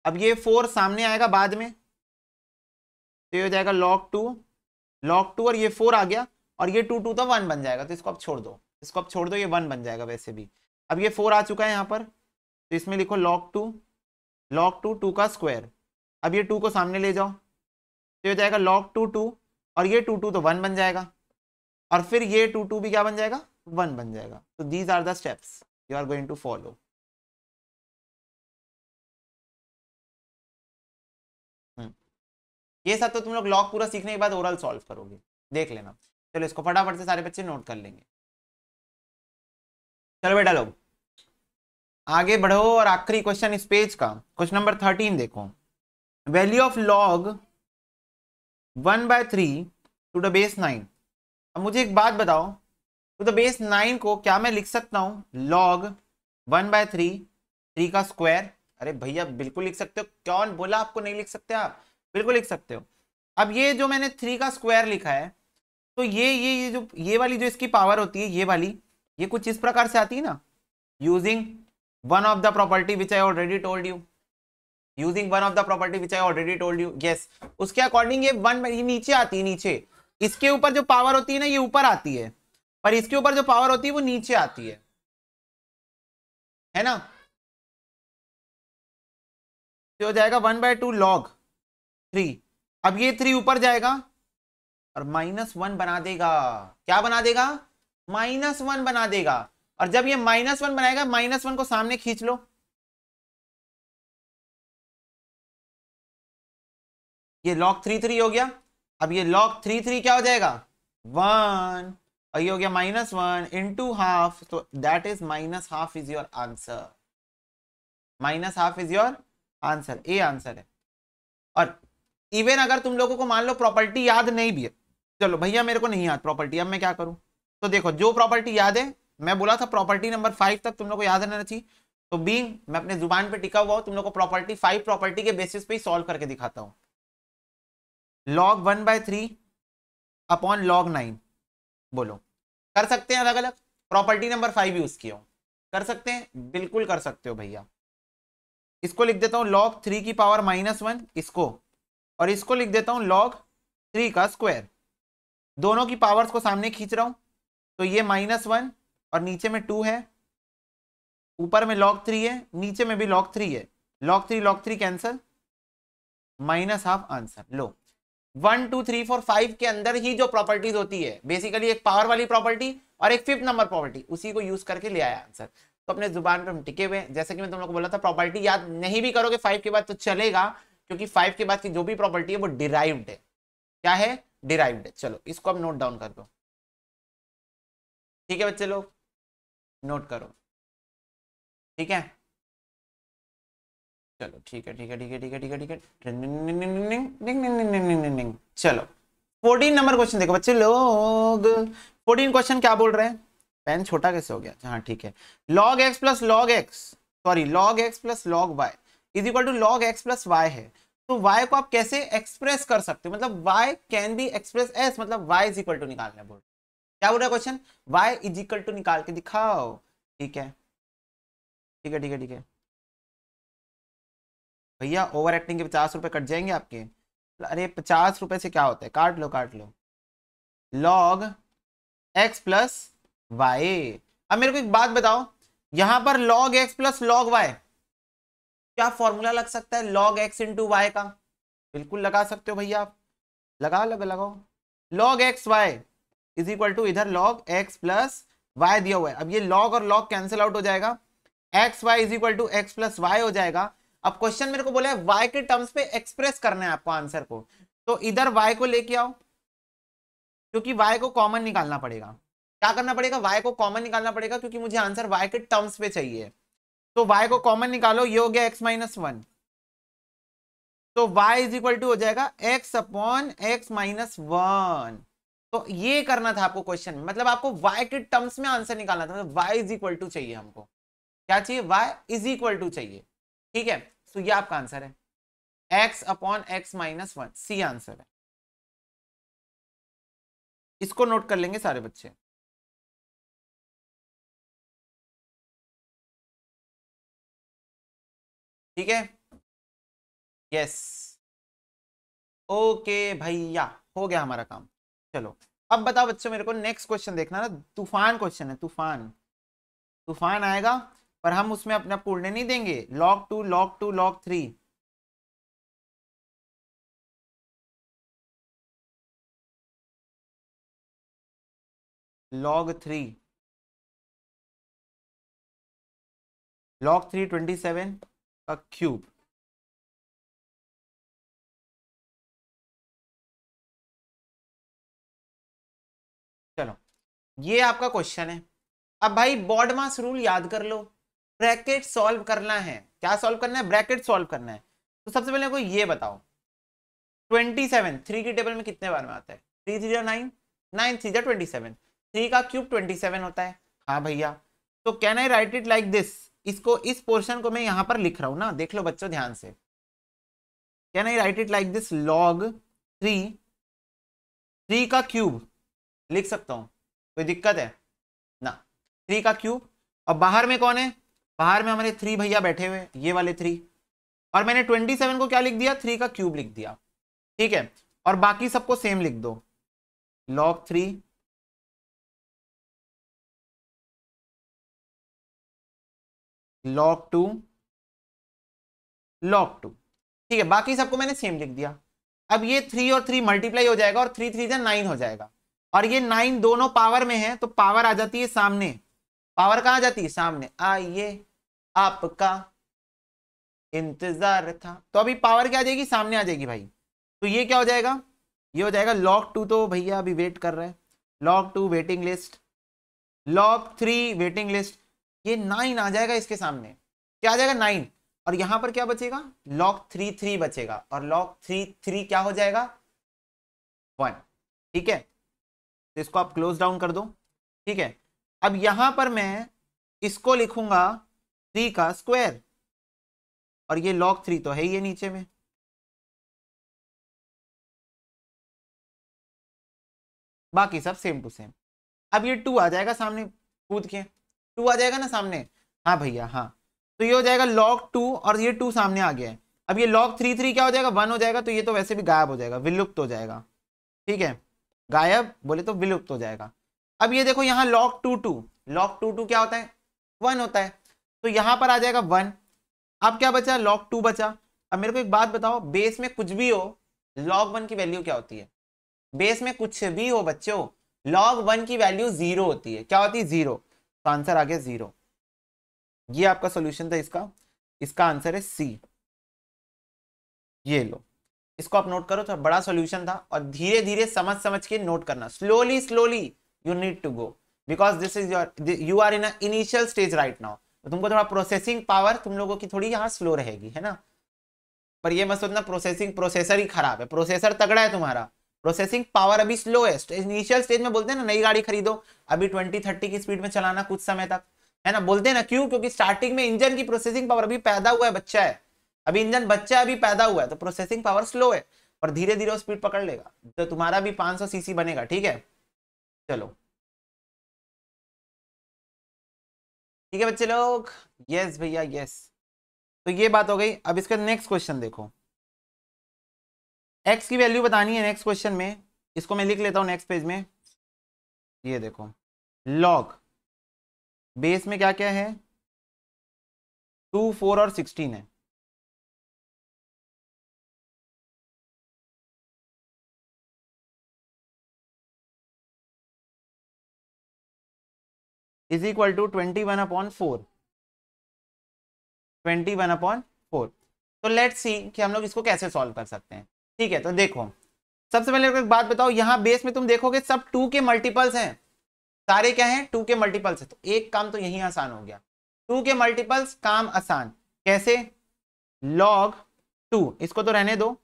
अब ये 4 सामने आएगा बाद में, तो ये हो जाएगा log 2 और ये 4 आ गया, और ये 2 2 तो 1 बन जाएगा, तो इसको अब छोड़ दो, इसको अब छोड़ दो, ये 1 बन जाएगा वैसे भी। अब ये 4 आ चुका है यहाँ पर, तो इसमें लिखो log 2 2 का स्क्वायर। अब ये 2 को सामने ले जाओ, तो ये हो जाएगा log 2 2, और ये 2 2 तो 1 बन जाएगा, और फिर ये 2 2 भी क्या बन जाएगा 1 बन जाएगा। तो these are the steps you are going to follow. ये सब तो तुम लोग लॉग पूरा सीखने के बाद ओरल सॉल्व करोगे, देख लेना। चलो इसको फटाफट से सारे बच्चे नोट कर लेंगे। चलो बेटा लोग आगे बढ़ो, और आखिरी क्वेश्चन इस पेज का, क्वेश्चन नंबर 13 देखो। Value of log 1/3 to the base 9। अब मुझे एक बात बताओ, टू द बेस 9 को क्या मैं लिख सकता हूं log 1/3, 3 का स्क्वायर? अरे भैया बिल्कुल लिख सकते हो, कौन बोला आपको नहीं लिख सकते, आप बिल्कुल लिख सकते हो। अब ये जो मैंने 3 का स्क्वायर लिखा है, तो ये जो ये वाली जो इसकी पावर होती है, ये वाली, ये कुछ इस प्रकार से आती है ना, using one of the property which I already told you, using one of the property which I already told you, yes. उसके अकॉर्डिंग ये 1 ये नीचे आती है, नीचे इसके ऊपर जो पावर होती है ना ये ऊपर आती है, पर इसके ऊपर जो पावर होती है वो नीचे आती है ना। तो हो जाएगा 1/2 log 3। अब ये 3 ऊपर जाएगा और -1 बना देगा, क्या बना देगा -1 बना देगा। और जब ये -1 बनाएगा, -1 को सामने खींच लो, ये log 3 3 हो गया। अब ये log 3 3 क्या हो जाएगा 1, और ये हो गया -1 इंटू हाफ, तो that is -½ is your answer, -½ is your answer, A answer है। और इवन अगर तुम लोगों को मान लो प्रॉपर्टी याद नहीं भी है, चलो भैया मेरे को नहीं याद प्रॉपर्टी, अब मैं क्या करूं, तो देखो जो प्रॉपर्टी याद है, मैं बोला था प्रॉपर्टी नंबर 5 तक तुम लोग को याद रहना चाहिए, तो बीइंग मैं अपने जुबान पे टिका हुआ हूं, तुम लोग को प्रॉपर्टी 5 प्रॉपर्टी के बेसिस पे ही सॉल्व करके दिखाता हूं। log 1/3 अपॉन log 9, बोलो कर सकते हैं अलग अलग, प्रॉपर्टी नंबर 5 यूज किया हो, कर सकते हैं, बिल्कुल कर सकते हो भैया। इसको लिख देता हूं log 3 की पावर -1 इसको, और इसको लिख देता हूं log 3 का स्क्वायर, दोनों की पावर्स को सामने खींच रहा हूं, तो ये -1 और नीचे में 2 है, ऊपर में log 3 है, नीचे में भी log 3 है, log 3 कैंसल, -½ आंसर। लो 1 2 3 4 5 के अंदर ही जो प्रॉपर्टीज होती है, बेसिकली एक पावर वाली प्रॉपर्टी और एक 5th नंबर प्रॉपर्टी, उसी को यूज करके ले आया आंसर। तो अपने जुबान पर हम टिके हुए, जैसे कि मैं तुम लोग को बोला था, प्रॉपर्टी याद नहीं भी करोगे 5 के बाद तो चलेगा, क्योंकि 5 के बाद की जो भी प्रॉपर्टी है वो डिराइव्ड है। क्या है? डिराइव्ड है। चलो इसको अब नोट डाउन कर दो, ठीक है बच्चे लोग, नोट करो, ठीक है। चलो ठीक है ठीक है ठीक है ठीक है ठीक है ठीक है, चलो 14 नंबर क्वेश्चन देखो बच्चे लोग। 14 क्वेश्चन क्या बोल रहे हैं, पेन छोटा कैसे हो गया, हाँ ठीक है। log x plus log x, sorry log x plus log y is equal to log x plus y है। तो y को आप कैसे एक्सप्रेस कर सकते हो, मतलब y can be express s, मतलब y इज इक्वल टू निकालना बोल, क्या बोल रहा है question, y is equal to निकाल के दिखाओ, ठीक है। ठीक है ठीक है ठीक है भैया, ओवर एक्टिंग के 50 रुपए कट जाएंगे आपके। अरे 50 रुपए से क्या होता है, काट लो काट लो। Log x plus Y. अब मेरे को एक बात बताओ, यहां पर log x plus log Y, क्या फॉर्मूला लग सकता है लॉग एक्स इंटू वाई का? बिल्कुल लगा सकते हो भैया आप, लगाओ। Log x y is equal to, इधर लॉग एक्स प्लस वाई दिया हुआ है, अब ये लॉग और लॉग कैंसिल आउट हो जाएगा, x y is equal to x plus y हो जाएगा। अब क्वेश्चन मेरे को बोला है वाई के टर्म्स पे एक्सप्रेस करना है आपको आंसर को, तो इधर वाई को लेके आओ, क्योंकि वाई को कॉमन निकालना पड़ेगा। क्या करना पड़ेगा, वाई को कॉमन निकालना पड़ेगा, क्योंकि मुझे आंसर वाई के टर्म्स पे चाहिए। तो y को कॉमन निकालो, ये हो गया x माइनस वन, तो y इज इक्वल टू हो जाएगा x upon x minus one. तो ये करना था आपको क्वेश्चन में, मतलब आपको y के टर्म्स में आंसर निकालना था, मतलब y इज इक्वल टू चाहिए हमको, क्या चाहिए, y इज इक्वल टू चाहिए। ठीक है, तो ये आपका आंसर है, x upon x minus one, C answer है। इसको नोट कर लेंगे सारे बच्चे। ठीक है, यस, ओके भैया, हो गया हमारा काम। चलो अब बताओ बच्चों, मेरे को नेक्स्ट क्वेश्चन देखना ना, तूफान क्वेश्चन है, तूफान तूफान आएगा, पर हम उसमें अपने आपको उड़ने नहीं देंगे। Log to log to log three, log three, log three 27 का क्यूब। चलो ये आपका क्वेश्चन है। अब भाई बॉड मास रूल याद कर लो, ब्रैकेट सॉल्व करना है। क्या सॉल्व करना है, ब्रैकेट सॉल्व करना है। तो सबसे पहले कोई ये बताओ, 27 3 की टेबल में कितने बार में आता है, 3 3 जा 9, 9 3 जा 27, 3 का क्यूब 27 होता है। हाँ भैया, तो can I right it like this, इसको, इस पोर्शन को मैं यहां पर लिख रहा हूं ना, देख लो बच्चों ध्यान से। Can I right it like this, log 3, 3 का क्यूब लिख सकता हूं, कोई दिक्कत है ना, 3 का क्यूब। और बाहर में कौन है, बाहर में हमारे 3 भैया बैठे हुए, ये वाले 3, और मैंने 27 को क्या लिख दिया, 3 का क्यूब लिख दिया। ठीक है, और बाकी सबको सेम लिख दो, लॉग 3 लॉग 2 लॉग 2। ठीक है, बाकी सबको मैंने सेम लिख दिया। अब ये 3 और 3 मल्टीप्लाई हो जाएगा, और 3 3 जा 9 हो जाएगा, और ये 9 दोनों पावर में है, तो पावर आ जाती है सामने। पावर कहां जाती है, सामने। आइए आपका इंतजार था, तो अभी पावर क्या आ जाएगी, सामने आ जाएगी भाई। तो ये क्या हो जाएगा, ये हो जाएगा log 2, तो भैया अभी वेट कर रहे हैं, log 2 waiting list, log 3 waiting list, ये 9 आ जाएगा इसके सामने, क्या आ जाएगा 9, और यहां पर क्या बचेगा, log 3 3 बचेगा, और log 3 3 क्या हो जाएगा, 1। ठीक है, तो इसको आप क्लोज डाउन कर दो। ठीक है, अब यहां पर मैं इसको लिखूंगा 3 का स्क्वायर, और ये log 3 तो है ही ये नीचे में, बाकी सब सेम टू सेम। अब ये 2 आ जाएगा सामने कूद के, 2 आ जाएगा ना सामने, हाँ भैया हाँ, तो ये हो जाएगा log 2, और ये 2 सामने आ गया है। अब ये log 3 3 क्या हो जाएगा, 1 हो जाएगा, तो ये तो वैसे भी गायब हो जाएगा, विलुप्त हो जाएगा। ठीक है, गायब बोले तो विलुप्त हो जाएगा। अब ये देखो यहाँ log 2 2, log 2 2 क्या होता है, 1 होता है, तो यहाँ पर आ जाएगा 1। अब क्या बचा, log 2 बचा। अब मेरे को एक बात बताओ, बेस में कुछ भी हो, log 1 की वैल्यू क्या होती है, बेस में कुछ भी हो बच्चों, log 1 की वैल्यू 0 होती है, क्या होती है, 0, तो आंसर आ गया 0। ये आपका सॉल्यूशन था इसका, इसका आंसर है सी। ये लो, इसको आप नोट करो, थोड़ा बड़ा सॉल्यूशन था, और धीरे धीरे समझ समझ के नोट करना, slowly slowly you need to go, because this is your, you are in initial stage right now, तो तुमको थोड़ा प्रोसेसिंग पावर तुम लोगों की थोड़ी यहाँ स्लो रहेगी, है ना। पर ये मत सोचना प्रोसेसिंग, प्रोसेसर ही खराब है, प्रोसेसर तगड़ा है तुम्हारा, प्रोसेसिंग पावर अभी स्लो है। इनिशियल स्टेज में बोलते हैं ना, नई गाड़ी खरीदो अभी 20-30 की स्पीड में चलाना कुछ समय तक, है ना, बोलते हैं ना, क्यों, क्योंकि स्टार्टिंग में इंजन की प्रोसेसिंग पावर, अभी पैदा हुआ है बच्चा है, अभी इंजन बच्चा अभी पैदा हुआ है, तो प्रोसेसिंग पावर स्लो है, और धीरे धीरे वो स्पीड पकड़ लेगा, तो तुम्हारा भी 500 सीसी बनेगा। ठीक है, चलो ठीक है बच्चे लोग, यस भैया यस। तो ये बात हो गई। अब इसका नेक्स्ट क्वेश्चन देखो, एक्स की वैल्यू बतानी है नेक्स्ट क्वेश्चन में। इसको मैं लिख लेता हूं नेक्स्ट पेज में। ये देखो, लॉग बेस में क्या क्या है, 2, 4 और 16 है। Is equal to 21/4, 21/4। तो लेट्स सी कि हम लोग इसको कैसे सॉल्व कर सकते हैं। ठीक है, तो देखो सबसे पहले एक बात बताओ, यहां बेस में तुम देखोगे सब 2 के मल्टीपल्स हैं, सारे क्या हैं 2 के मल्टीपल्स है। तो एक काम तो यही आसान हो गया, 2 के मल्टीपल्स काम आसान। कैसे? लॉग 2, इसको तो रहने दो,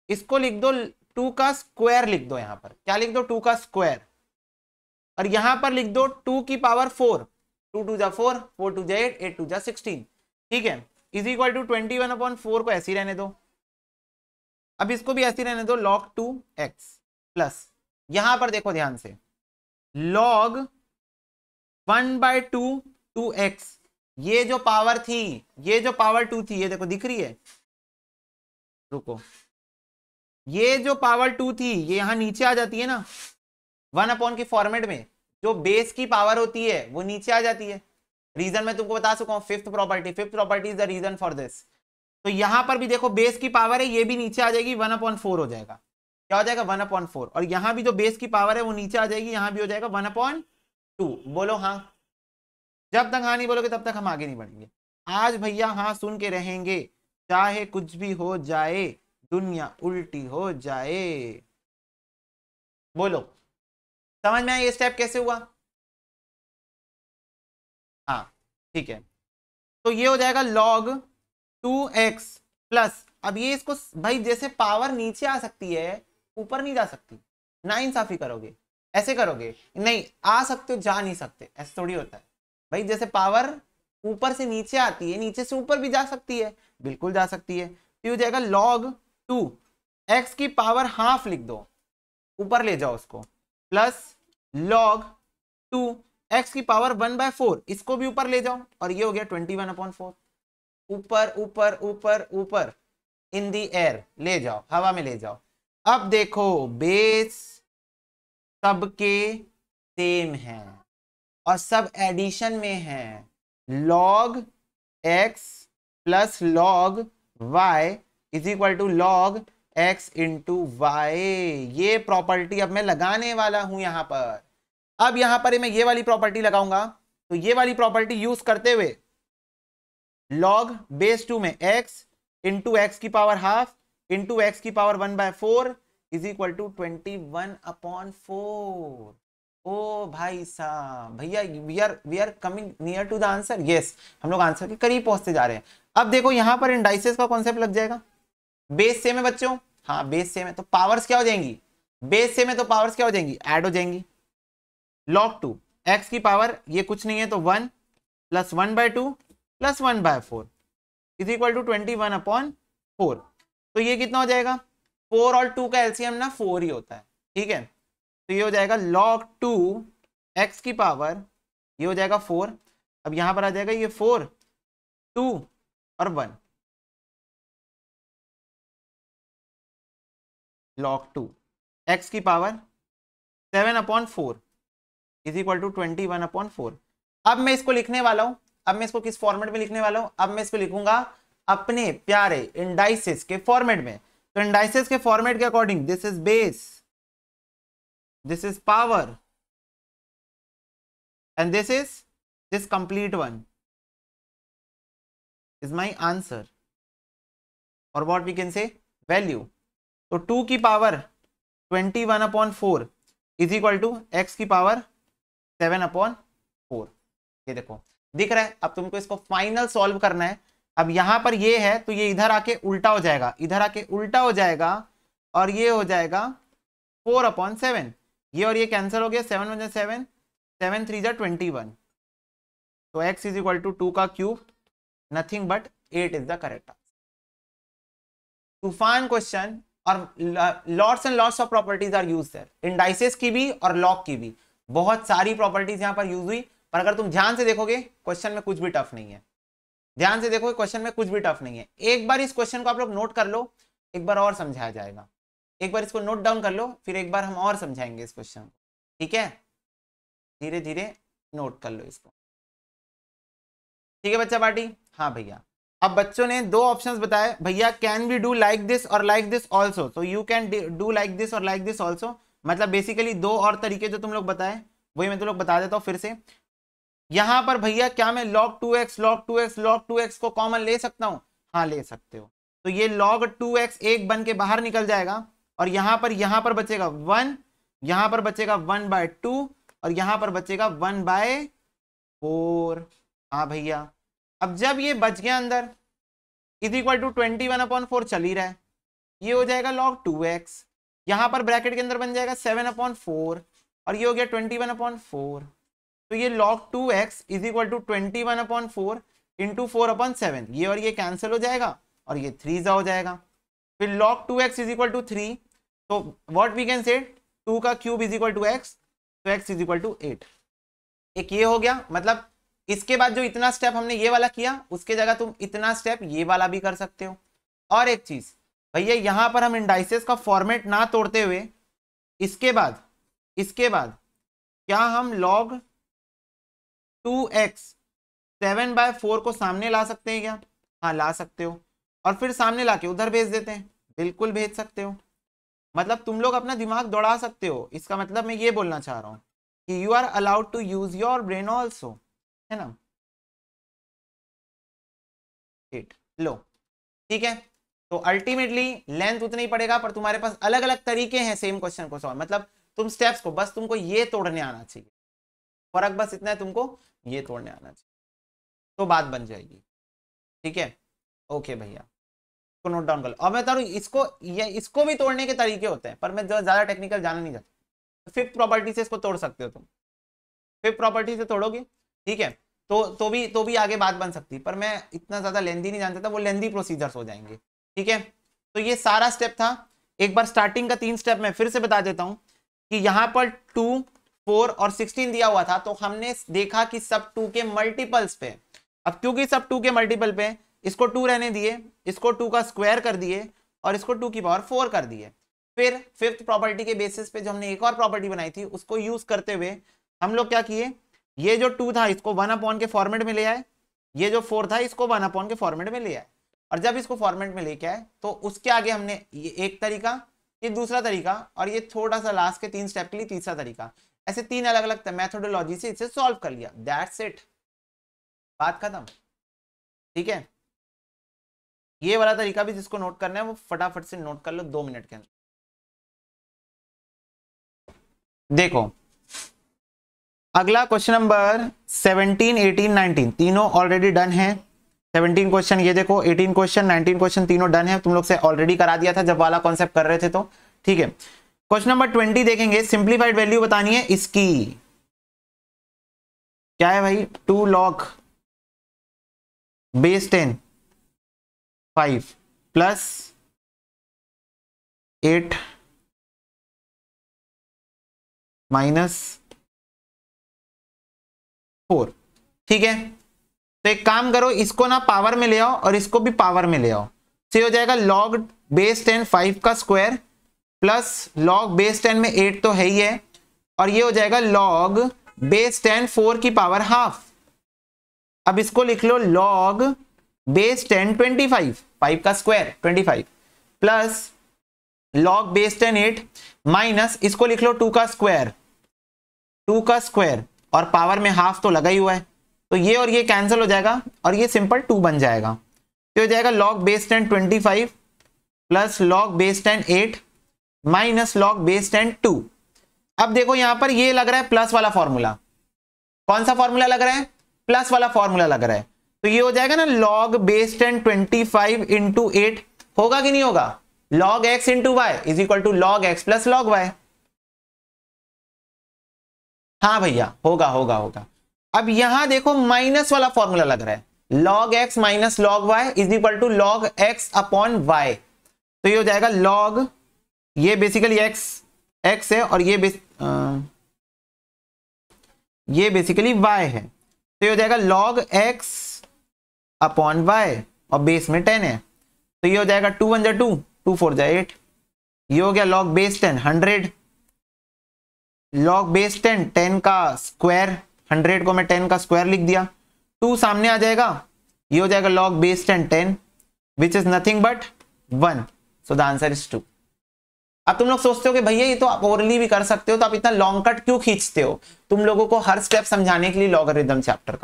इसको लिख दो 2 का स्क्वायर लिख दो। यहां पर क्या लिख दो? 2 का स्क्वायर। और यहां पर लिख दो 2 की पावर 4, 2 2 जा 4, 4 2 जा 8, 8 2 जा 16। ठीक है, इज इक्वल टू 21/4 को ऐसे ही रहने दो। अब इसको भी ऐसे ही रहने दो, log 2x प्लस, यहां पर देखो ध्यान से, log 1/2 2x, ये जो पावर थी, ये जो पावर 2 थी, ये देखो दिख रही है, रुको, ये जो पावर 2 थी ये यहां नीचे आ जाती है ना 1 की फॉर्मेट में। जो बेस की पावर होती है वो नीचे आ जाती है। रीजन मैं तुमको बता चुका हूं, fifth property is the reason for this. तो यहां पर भी देखो बेस की पावर है, ये भी नीचे आ जाएगी, 1/4 हो जाएगा। क्या हो जाएगा? 1/4। और यहां भी जो बेस की पावर है वो नीचे आ जाएगी, यहां भी हो जाएगा 1/2। बोलो हाँ। जब तक हाँ नहीं बोलोगे तब तक हम आगे नहीं बढ़ेंगे। आज भैया हाँ सुन के रहेंगे, चाहे कुछ भी हो जाए, दुनिया उल्टी हो जाए। बोलो, समझ में आया ये स्टेप कैसे हुआ? हाँ ठीक है, तो ये हो जाएगा log 2x प्लस, अब ये इसको भाई जैसे पावर नीचे आ सकती है ऊपर नहीं जा सकती, ना इंसाफी करोगे, ऐसे करोगे नहीं, आ सकते हो जा नहीं सकते, ऐसे थोड़ी होता है भाई। जैसे पावर ऊपर से नीचे आती है, नीचे से ऊपर भी जा सकती है, बिल्कुल जा सकती है। तो हो जाएगा log 2 x की पावर हाफ लिख दो, ऊपर ले जाओ उसको, प्लस log 2 x की पावर 1/4, इसको भी ऊपर ले जाओ, और ये हो गया 21/4। ऊपर ऊपर ऊपर ऊपर, इन दी एयर ले जाओ, हवा में ले जाओ। अब देखो बेस सबके सेम है और सब एडिशन में है, log x plus log y is equal to log x into y. ये प्रॉपर्टी अब मैं लगाने वाला हूं यहां पर। अब यहां पर मैं ये वाली प्रॉपर्टी लगाऊंगा, तो ये वाली प्रॉपर्टी यूज करते हुए log बेस 2 में x इंटू एक्स की पावर हाफ इंटू एक्स की पावर 1/4 इज इक्वल टू 21/4। ओ भाई साहब, भैया we are coming near to the answer. Yes, हम लोग आंसर के करीब पहुंचते जा रहे हैं। अब देखो यहां पर इंडाइसेस का कॉन्सेप्ट लग जाएगा। बेस सेम है बच्चों, हाँ बेस सेम है, तो पावर्स क्या हो जाएंगी? बेस सेम है तो पावर्स क्या हो जाएंगी? ऐड हो जाएंगी। log 2 एक्स की पावर ये कुछ नहीं है तो 1 plus 1/2 plus 1/4 is equal to 21/4। तो ये कितना हो जाएगा? 4 और 2 का एलसीएम ना 4 ही होता है। ठीक है, तो ये हो जाएगा log 2 एक्स की पावर, ये हो जाएगा 4। अब यहां पर आ जाएगा ये 4, 2 और 1, log 2 एक्स की पावर 7/4 इज इक्वल टू 21/4। अब मैं इसको लिखने वाला हूं, अब मैं इसको किस फॉर्मेट में लिखने वाला हूं? अब मैं इसको लिखूंगा अपने प्यारे इंडाइसेस के फॉर्मेट में। तो इंडाइसेस के फॉर्मेट के according this is base, this is power, and this complete one is my answer, or what we can say value। तो 2 की power 21/4 is equal to x की पावर 7/4। ये देखो दिख रहा है। अब तुमको इसको फाइनल सॉल्व करना है। अब यहां पर ये है तो ये इधर आके उल्टा हो जाएगा, इधर आके उल्टा हो जाएगा, और ये हो जाएगा 4/7। ये और ये कैंसिल हो गया, 7 1 7, 7 3 21। तो x इज इक्वल टू 2 का cube, nothing but 8 is the correct answer. तूफान क्वेश्चन, और lots and lots of properties are used there, indices की भी और लॉग की भी। बहुत सारी प्रॉपर्टीज यहां पर यूज हुई, पर अगर तुम ध्यान से देखोगे क्वेश्चन में कुछ भी टफ नहीं है, ध्यान से देखोगे क्वेश्चन में कुछ भी टफ नहीं है। एक बार इस क्वेश्चन को आप लोग नोट कर लो, एक बार और समझाया जाएगा, एक बार इसको नोट डाउन कर लो, फिर एक बार हम और समझाएंगे इस क्वेश्चन को, ठीक है? धीरे धीरे नोट कर लो इसको, ठीक है बच्चा पार्टी? हाँ भैया, अब बच्चों ने दो ऑप्शंस बताए भैया, can we do like this और लाइक दिस ऑल्सो, तो you can do like this और लाइक दिस ऑल्सो, मतलब बेसिकली दो और तरीके जो तुम लोग बताए वही मैं तुम लोग बता देता हूँ फिर से। यहां पर भैया क्या मैं log 2x log 2x log 2x को कॉमन ले सकता हूं? हाँ ले सकते हो, तो ये log 2x एक बन के बाहर निकल जाएगा, और यहां पर बचेगा 1, यहां पर बचेगा 1/2, और यहां पर बचेगा 1/4। हाँ भैया, अब जब ये बच गया अंदर इज इक्वल टू 21/4 चल ही रहा है, ये हो जाएगा log 2x, यहां पर ब्रैकेट के अंदर बन जाएगा 7/4, और ये हो गया 21/4, तो ये log 2x is equal to 21/4 into 4/7, ये और ये कैंसिल हो जाएगा और ये 3 हो जाएगा, फिर log 2x is equal to 3, तो व्हाट वी कैन से 2 का cube is equal to x, तो x इज इक्वल टू 8। एक ये हो गया, मतलब इसके बाद जो इतना स्टेप हमने ये वाला किया उसके जगह तुम इतना स्टेप ये वाला भी कर सकते हो। और एक चीज भैया, यहां पर हम इंडाइसेस का फॉर्मेट ना तोड़ते हुए इसके बाद क्या हम log 2x 7/4 को सामने ला सकते हैं क्या? हाँ ला सकते हो, और फिर सामने लाके उधर भेज देते हैं, बिल्कुल भेज सकते हो, मतलब तुम लोग अपना दिमाग दौड़ा सकते हो। इसका मतलब मैं ये बोलना चाह रहा हूं कि you are allowed to use your brain also, है ना? लो ठीक है, तो अल्टीमेटली लेंथ उतना ही पड़ेगा, पर तुम्हारे पास अलग अलग तरीके हैं सेम क्वेश्चन को सॉल्व, मतलब तुम स्टेप्स को बस तुमको ये तोड़ने आना चाहिए, फर्क बस इतना है, तुमको ये तोड़ने आना चाहिए तो बात बन जाएगी, ठीक है? ओके भैया, इसको नोट डाउन कर लो। अब मैं बता रहा हूं इसको भी तोड़ने के तरीके होते हैं, पर मैं ज्यादा टेक्निकल जाना नहीं चाहता। फिफ्थ प्रॉपर्टी से इसको तोड़ सकते हो तुम, फिफ्थ प्रॉपर्टी से तोड़ोगे, ठीक है? तो भी आगे बात बन सकती है, पर मैं इतना ज्यादा लेंदी नहीं जानता था, वो लेंदी प्रोसीजर्स हो जाएंगे, ठीक है? तो ये सारा स्टेप था। एक बार स्टार्टिंग का 3 स्टेप मैं फिर से बता देता हूं कि यहां पर 2, 4 और 16 दिया हुआ था, तो हमने देखा कि सब 2 के मल्टीपल्स पे, अब क्योंकि सब 2 के मल्टीपल पे इसको 2 रहने दिए, इसको 2 का स्क्वायर कर दिए और इसको 2 की पावर 4 कर दिए। फिर फिफ्थ प्रॉपर्टी के बेसिस पे जो हमने एक और प्रॉपर्टी बनाई थी उसको यूज करते हुए हम लोग क्या किए, ये जो 2 था इसको 1/के फॉर्मेट में ले आए, ये जो 4 था इसको 1/ के फॉर्मेट में ले आए, और जब इसको फॉर्मेट में लेके आए तो उसके आगे हमने ये एक तरीका, ये दूसरा तरीका, और ये थोड़ा सा लास्ट के 3 स्टेप के लिए तीसरा तरीका, ऐसे 3 अलग अलग मेथोडोलॉजी से इसे सॉल्व कर लिया, दैट्स इट, बात खत्म, ठीक है? ये वाला तरीका भी जिसको नोट करना है वो फटाफट से नोट कर लो 2 मिनट के अंदर। देखो अगला क्वेश्चन नंबर 17, 18, 19 तीनों ऑलरेडी डन है। 17 क्वेश्चन ये देखो, 18 क्वेश्चन, 19 क्वेश्चन तीनों डन है, तुम लोग से ऑलरेडी करा दिया था जब वाला कॉन्सेप्ट कर रहे थे, तो ठीक है। क्वेश्चन नंबर 20 देखेंगे, सिंप्लीफाइड वैल्यू बतानी है इसकी, क्या है भाई? 2 log base 10 5 प्लस 8 माइनस 4, ठीक है? तो एक काम करो, इसको ना पावर में ले आओ और इसको भी पावर में ले आओ, तो हो जाएगा log base 10 5 का स्क्वायर प्लस log base 10 में 8 तो है ही है, और ये हो जाएगा log base 10 4 की पावर हाफ। अब इसको लिख लो log base 10 25, 5 का square 25 plus log base 10 8 minus इसको लिख लो 2 का स्क्वायर, 2 का स्क्वायर और पावर में हाफ तो लगा ही हुआ है, तो ये और ये कैंसिल हो जाएगा और ये सिंपल 2 बन जाएगा, तो हो जाएगा log base 10 25 plus log base 10 8 minus log base 10 2। अब देखो यहां पर ये लग रहा है प्लस वाला फॉर्मूला, कौन सा फॉर्मूला लग रहा है? प्लस वाला फॉर्मूला लग रहा है, तो ये हो जाएगा ना log base 10 25 इंटू 8, होगा कि नहीं होगा? log x into y is equal to log x plus log y। हाँ भैया होगा होगा होगा। अब यहां देखो माइनस वाला फॉर्मूला लग रहा है, log x minus log y is equal to log x upon y, तो ये हो जाएगा log, ये बेसिकली x है और ये बेसिकली y है, तो ये हो जाएगा log x अपॉन y और बेस में 10 है, तो ये हो जाएगा 2 1 जा 2, 2 4 जा 8, ये हो गया log बेस 10 100, log बेस 10 10 का स्क्वायर, 100 को मैं 10 का स्क्वायर लिख दिया, 2 सामने आ जाएगा, ये हो जाएगा log base 10 10 which is nothing but 1, so the answer is 2। अब तुम लोग सोचते हो कि भैया ये तो आप ओरली भी कर सकते हो, तो आप इतना लॉन्ग कट क्यों खींचते हो? तुम लोगों को हर स्टेप समझाने के लिए लॉगरिथम चैप्टर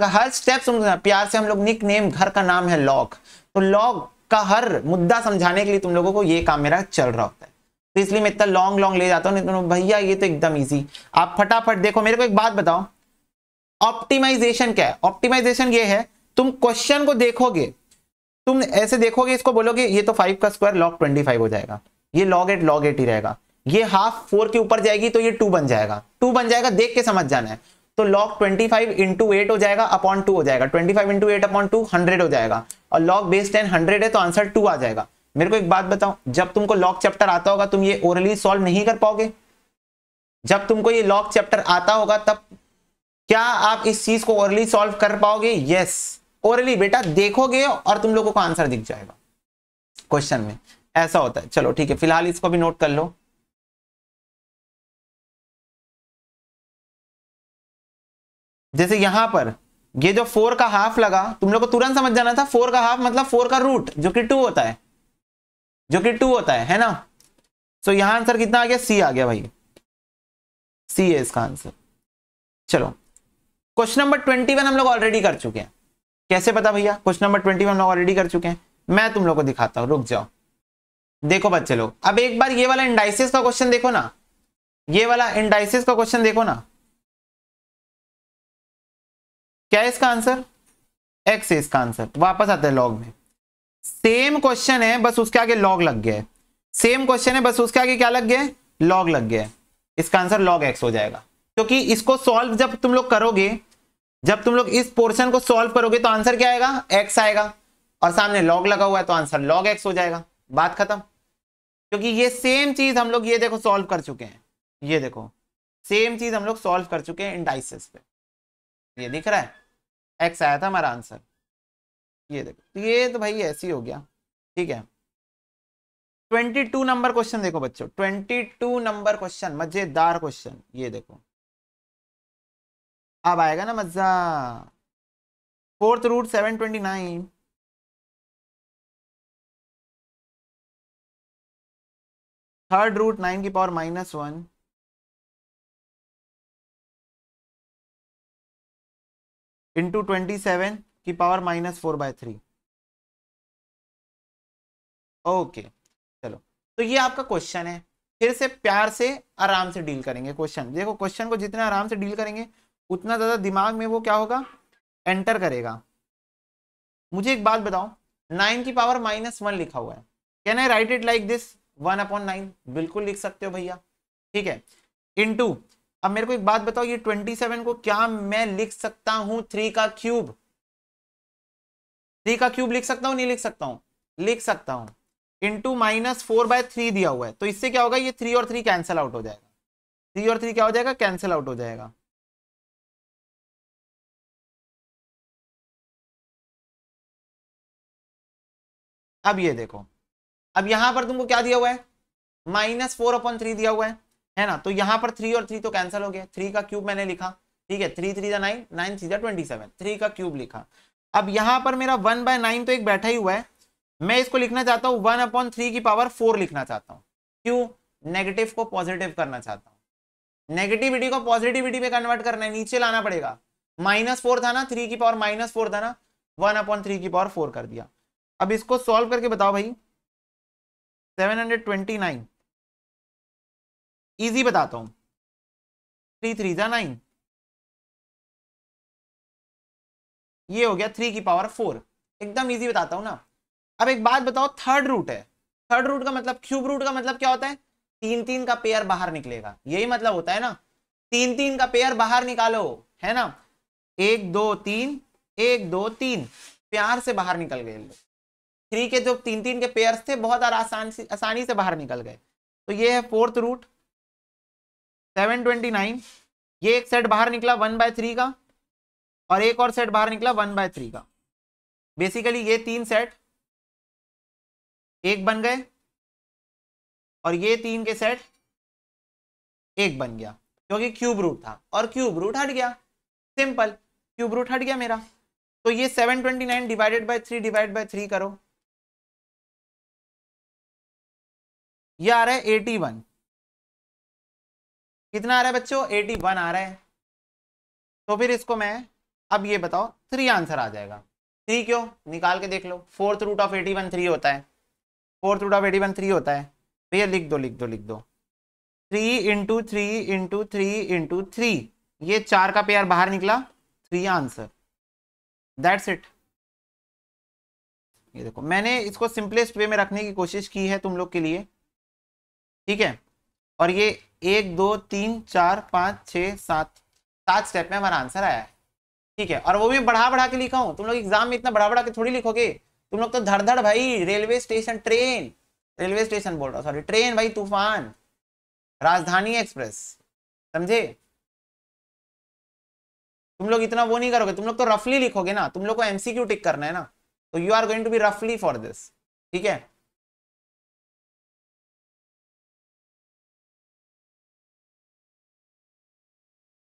का हर स्टेप समझना, प्यार से हम लोग निक नेम, घर का नाम है लॉग, तो लॉग का हर मुद्दा समझाने के लिए तुम लोगों को ये काम मेरा चल रहा होता है, तो इसलिए मैं इतना लॉन्ग ले जाता हूँ। नहीं तो भैया ये तो एकदम ईजी, आप फटाफट देखो। मेरे को एक बात बताओ, ऑप्टिमाइजेशन क्या है? ऑप्टिमाइजेशन ये है, तुम क्वेश्चन को देखोगे, तुम ऐसे देखोगे, इसको बोलोगे ये तो 5 का स्क्वायर log 25 हो जाएगा, ये log 8 ही रहेगा, ये हाफ 4 के ऊपर जाएगी तो ये 2 बन जाएगा, 2 बन जाएगा, देख के समझ जाना है। तो log 25 इंटू 8 हो जाएगा अपॉन 2 हो जाएगा, 25 इंटू 8 अपॉन 2 100 हो जाएगा, और log बेस 10 100 है तो आंसर 2 आ जाएगा। मेरे को एक बात बताओ, जब तुमको लॉग चैप्टर आता होगा तुम ये ओरली सॉल्व नहीं कर पाओगे? जब तुमको ये लॉग चैप्टर आता होगा तब क्या आप इस चीज को ओरली सॉल्व कर पाओगे? यस, ओरली बेटा देखोगे और तुम लोगों को आंसर दिख जाएगा क्वेश्चन में, ऐसा होता है। चलो ठीक है, फिलहाल इसको भी नोट कर लो। जैसे यहां पर ये जो 4 का हाफ लगा, तुम लोग को तुरंत समझ जाना था 4 का हाफ मतलब 4 का रूट जो कि 2 होता है, है ना? सो यहां आंसर कितना आ गया? सी आ गया भाई, सी है इसका आंसर। चलो क्वेश्चन नंबर 21 हम लोग ऑलरेडी कर चुके हैं। कैसे पता भैया? क्वेश्चन नंबर 21 हम लोग ऑलरेडी कर चुके हैं, मैं तुम लोग को दिखाता हूं, रुक जाओ। देखो बच्चे लोग, अब एक बार ये वाला इंडाइसिस का क्वेश्चन देखो ना, ये वाला इंडाइसिस का क्वेश्चन देखो ना, क्या है इसका आंसर? एक्स है इसका आंसर। वापस आता है लॉग में, सेम क्वेश्चन है बस उसके आगे लॉग लग गया है, सेम क्वेश्चन है बस उसके आगे क्या लग गया है? लॉग लग गया है। इसका आंसर लॉग एक्स हो जाएगा, क्योंकि इसको सॉल्व जब तुम लोग करोगे, जब तुम लोग इस पोर्शन को सॉल्व करोगे तो आंसर क्या आएगा? एक्स आएगा, और सामने लॉग लगा हुआ है तो आंसर लॉग एक्स हो जाएगा। बात खत्म, क्योंकि ये सेम चीज हम लोग ये देखो सॉल्व कर चुके हैं, ये देखो सेम चीज हम लोग सॉल्व कर चुके हैं इंडाइसिस पे, ये दिख रहा है, एक्स आया था हमारा आंसर, ये देखो, ये तो भाई ऐसे ही हो गया। ठीक है, 22 नंबर क्वेश्चन देखो बच्चों, 22 नंबर क्वेश्चन, मजेदार क्वेश्चन, ये देखो अब आएगा ना मजा। 4th रूट 729, थर्ड रूट 9 की पावर -1 इंटू 27 की पावर -4/3। ओके चलो, तो ये आपका क्वेश्चन है। फिर से प्यार से आराम से डील करेंगे क्वेश्चन। देखो क्वेश्चन को जितना आराम से डील करेंगे उतना ज्यादा दिमाग में वो क्या होगा? एंटर करेगा। मुझे एक बात बताओ, 9 की पावर -1 लिखा हुआ है, can I right it like this 1/9? बिल्कुल लिख सकते हो भैया, ठीक है। इनटू, अब मेरे को एक बात बताओ, ये 27 को क्या मैं लिख सकता हूं 3 का क्यूब? 3 का क्यूब लिख सकता हूं, नहीं लिख सकता हूं? लिख सकता हूं। इंटू -4/3 दिया हुआ है, तो इससे क्या होगा? ये 3 और 3 कैंसिल आउट हो जाएगा, 3 और 3 क्या हो जाएगा? कैंसिल आउट हो जाएगा। अब ये देखो, अब यहां पर तुमको क्या दिया हुआ है? -4/3 दिया हुआ है ना? तो यहां पर 3 और 3 तो कैंसिल हो गया, 3 का क्यूब मैंने लिखा, ठीक है, 3 3 9, 9 3 27, 3 का क्यूब लिखा। अब यहां पर मेरा 1/9 तो एक बैठा ही हुआ है, मैं इसको लिखना चाहता हूं 1/3 की पावर 4 लिखना चाहता हूं। क्यों? नेगेटिव को पॉजिटिव करना चाहता हूं, नेगेटिविटी को पॉजिटिविटी में कन्वर्ट करना है, नीचे लाना पड़ेगा। -4 था ना, 3 की पावर -4 था ना, 1/3 की पावर 4 कर दिया। अब इसको सॉल्व करके बताओ भाई, 729 इजी बताता हूं, 3 3 जा 9, ये हो गया 3 की पावर 4, एकदम इजी बताता हूं ना। अब एक बात बताओ, थर्ड रूट है, थर्ड रूट का मतलब, क्यूब रूट का मतलब क्या होता है? 3 3 का पेयर बाहर निकलेगा, यही मतलब होता है ना, 3 3 का पेयर बाहर निकालो, है ना? 1 2 3, 1 2 3, प्यार से बाहर निकल गए लोग। 3 के जो 3 3 के पेयर्स थे बहुत आसानी से बाहर निकल गए। तो ये है 4th रूट 729, ये एक सेट बाहर निकला 1/3 का, और एक और सेट बाहर निकला 1/3 का। बेसिकली ये 3 सेट एक बन गए, और ये 3 के सेट एक बन गया, क्योंकि क्यूब रूट था और क्यूब रूट हट गया। सिंपल, क्यूब रूट हट गया मेरा। तो ये 729 डिवाइडेड बाय 3 डिवाइड बाय 3 करो, ये आ रहा है 81। कितना आ रहा है बच्चों? 81 आ रहा है। तो फिर इसको मैं, अब ये बताओ 3 आंसर आ जाएगा। 3 क्यों? निकाल के देख लो। 4th रूट ऑफ 81 3 होता है। 4th रूट ऑफ 81 3 होता है। भैया लिख दो लिख दो लिख दो। 3 इंटू 3 इंटू 3 इंटू 3, ये 4 का पेयर बाहर निकला, 3 आंसर। That's it. ये देखो मैंने इसको सिंपलेस्ट वे में रखने की कोशिश की है तुम लोग के लिए, ठीक है। और ये 1 2 3 4 5 6 7 स्टेप में हमारा आंसर आया है, ठीक है। और वो भी बढ़ा बढ़ा के लिखा हूं। तुम लोग एग्जाम में इतना बढ़ा बढ़ा के थोड़ी लिखोगे। तुम लोग तो धड़ धड़ भाई, railway station train, railway station बोल रहा हूँ, सॉरी ट्रेन भाई, तूफान, राजधानी एक्सप्रेस, समझे। तुम लोग इतना वो नहीं करोगे, तुम लोग तो रफली लिखोगे ना, तुम लोग को एमसीक्यू टिक करना है ना, तो you are going to be रफली फॉर दिस, ठीक है।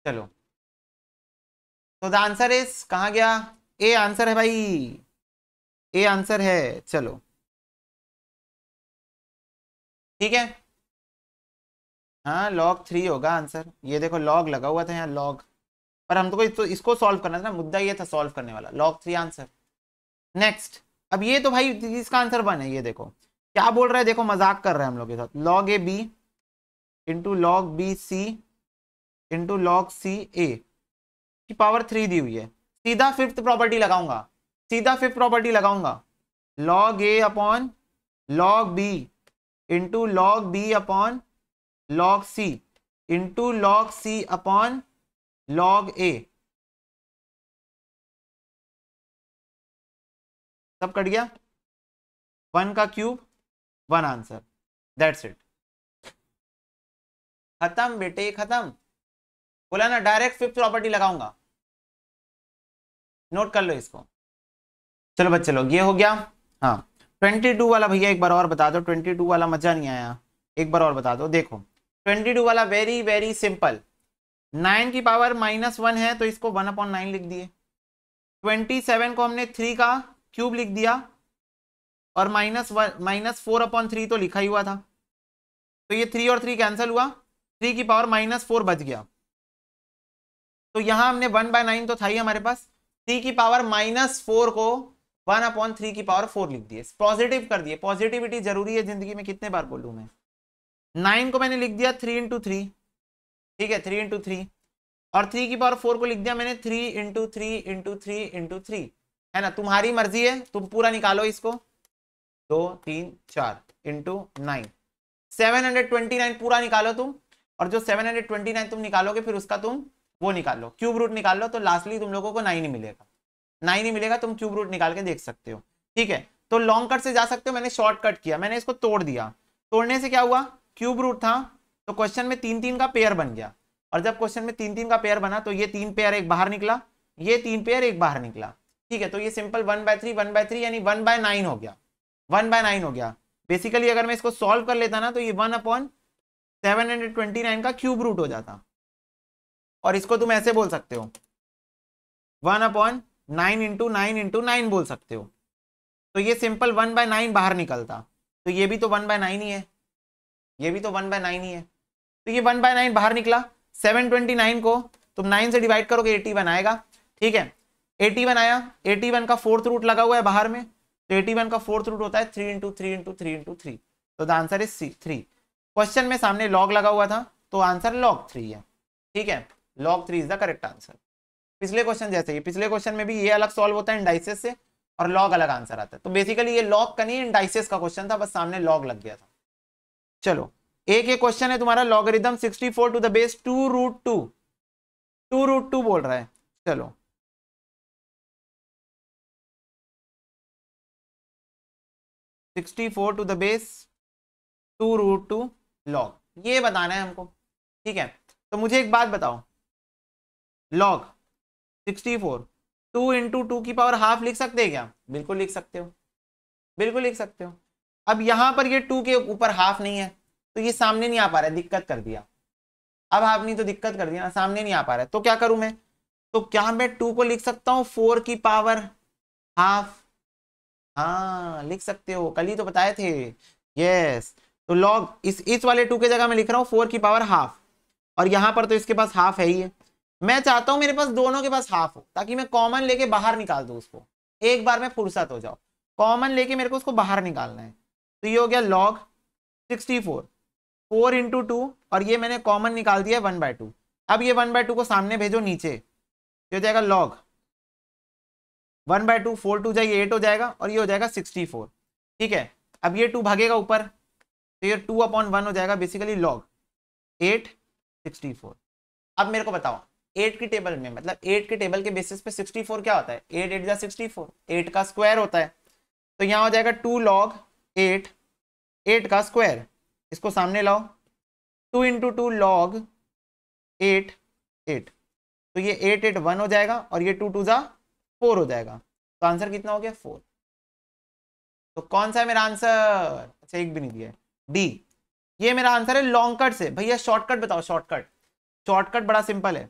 चलो, तो द आंसर इज, कहा गया? ए आंसर है भाई, ए आंसर है। चलो ठीक है, हाँ log 3 होगा आंसर। ये देखो log लगा हुआ था यहाँ, log, पर हम तो इसको सॉल्व करना था ना, मुद्दा ये था सॉल्व करने वाला। log 3 answer. नेक्स्ट, अब ये तो भाई इसका आंसर 1 है। ये देखो क्या बोल रहा है, देखो मजाक कर रहे हैं हम लोग के साथ। log a b into log b c into log c a की पावर 3 दी हुई है। सीधा फिफ्थ प्रॉपर्टी लगाऊंगा, सीधा फिफ्थ प्रॉपर्टी लगाऊंगा। log A upon log B into log B upon log C into log C upon log A. सब cut गया। 1 का क्यूब 1 आंसर, दैट्स इट। खत्म बेटे खत्म। बोला ना डायरेक्ट फिफ्थ प्रॉपर्टी लगाऊंगा, नोट कर लो इसको। चलो बच्चे लोग, ये हो गया। हाँ 22 वाला भैया एक बार और बता दो। 22 वाला मजा नहीं आया, एक बार और बता दो। देखो 22 वाला वेरी वेरी सिंपल। 9 की पावर -1 है तो इसको 1/9 लिख दिए। 27 को हमने 3 का क्यूब लिख दिया, और -4/3 तो लिखा ही हुआ था, तो ये 3 और 3 कैंसिल हुआ, 3 की पावर -4 बच गया। तो यहां हमने 1/9 तो था ही हमारे पास, 3 की पावर -4 को 1/3 की पावर 4 लिख दिए, पॉजिटिव कर दिए। पॉजिटिविटी जरूरी है जिंदगी में, कितने बार बोलूं मैं। 9 को मैंने लिख दिया 3 इंटू 3, ठीक है 3 इंटू 3, और 3 की पावर 4 को लिख दिया मैंने 3 इंटू 3 इंटू 3 इंटू 3, है ना। तुम्हारी मर्जी है, तुम पूरा निकालो इसको। 2 3 4 इंटू 9, 729 पूरा निकालो तुम। और जो 729 तुम निकालोगे फिर उसका तुम वो निकालो, क्यूब रूट निकाल लो, तो लास्टली तुम लोगों को 9 ही मिलेगा। 9 ही मिलेगा, तुम क्यूब रूट निकाल के देख सकते हो, ठीक है। तो लॉन्ग कट से जा सकते हो, मैंने शॉर्टकट किया, मैंने इसको तोड़ दिया। तोड़ने से क्या हुआ, क्यूब रूट था तो क्वेश्चन में 3-3 का पेयर बन गया, और जब क्वेश्चन में 3-3 का पेयर बना तो ये 3 पेयर एक बाहर निकला, ये 3 पेयर एक बाहर निकला, ठीक है। तो ये सिंपल 1/3 1/3 यानी 1/9 हो गया, 1/9 हो गया। बेसिकली अगर मैं इसको सॉल्व कर लेता ना तो ये 1/729 का क्यूब रूट हो जाता, और इसको तुम ऐसे बोल सकते हो 1/9 इंटू 9 इंटू 9 बोल सकते हो। तो ये सिंपल 1/9 बाहर निकलता, तो ये भी तो 1/9 ही है, ये भी तो 1/9 ही है। तो ये 1/9 बाहर निकला। 729 को तुम 9 से डिवाइड करोगे 81 आएगा, ठीक है। 81 आया, 81 का 4th रूट लगा हुआ है बाहर में, तो 81 का 4th रूट होता है 3 इंटू 3 इंटू 3 इंटू 3, तो द आंसर इज 3। क्वेश्चन में सामने लॉग लगा हुआ था तो आंसर log 3 है, ठीक है। log 3 is the correct answer. पिछले क्वेश्चन जैसे ही, पिछले क्वेश्चन में भी ये अलग सॉल्व होता है इंडाइसेस से, और लॉग अलग आंसर आता है। तो बेसिकली ये लॉग का नहीं इंडाइसेस का क्वेश्चन था, बस सामने लॉग लग गया था। चलो एक ये क्वेश्चन है तुम्हारा, लॉगरिथम 64 टू द बेस 2√2, 2√2 बोल रहा है। चलो 64 टू द बेस 2√2 लॉग, ये बताना है हमको, ठीक है। तो मुझे एक बात बताओ, लॉग 64, 2 इंटू 2 की पावर हाफ लिख सकते हैं क्या? बिल्कुल लिख सकते हो, बिल्कुल लिख सकते हो। अब यहां पर ये 2 के ऊपर हाफ नहीं है तो ये सामने नहीं आ पा रहा है, दिक्कत कर दिया। अब हाफ नहीं तो दिक्कत कर दिया, सामने नहीं आ पा रहा है, तो क्या करूं मैं? तो क्या मैं 2 को लिख सकता हूं 4 की पावर हाफ? हाँ लिख सकते हो, कल ही तो बताए थे। यस, तो लॉग इस वाले 2 के जगह मैं लिख रहा हूं 4 की पावर हाफ, और यहां पर तो इसके पास हाफ है ही है। मैं चाहता हूं मेरे पास दोनों के पास हाफ हो ताकि मैं कॉमन लेके बाहर निकाल दूं उसको, एक बार में फुर्सत हो जाओ। कॉमन लेके मेरे को उसको बाहर निकालना है, तो ये हो गया लॉग 64, 4 इंटू 2, और ये मैंने कॉमन निकाल दिया 1/2। अब ये 1/2 को सामने भेजो नीचे, ये हो जाएगा लॉग 1/2, 4 2 जाएगा 8 हो जाएगा, और ये हो जाएगा 64। ठीक है, अब ये 2 भागेगा ऊपर तो ये 2/1 हो जाएगा, बेसिकली लॉग 8 64। अब मेरे को बताओ 8 की टेबल में, मतलब 8 के टेबल के बेसिस पे 64 क्या होता है? 8 8 जा 64, 8 का स्क्वायर होता है। तो यहाँ हो जाएगा 2 लॉग 8, 8 का स्क्वायर, इसको सामने लाओ, 2 इंटू 2 लॉग 8 8, तो ये 8 8 1 हो जाएगा, और ये 2 2 जा 4 हो जाएगा। तो आंसर कितना हो गया? 4। तो कौन सा है मेरा आंसर? अच्छा एक भी नहीं दिया है, डी। ये मेरा आंसर है लॉन्ग कट से। भैया शॉर्टकट बताओ, शॉर्टकट। शॉर्टकट बड़ा सिंपल है,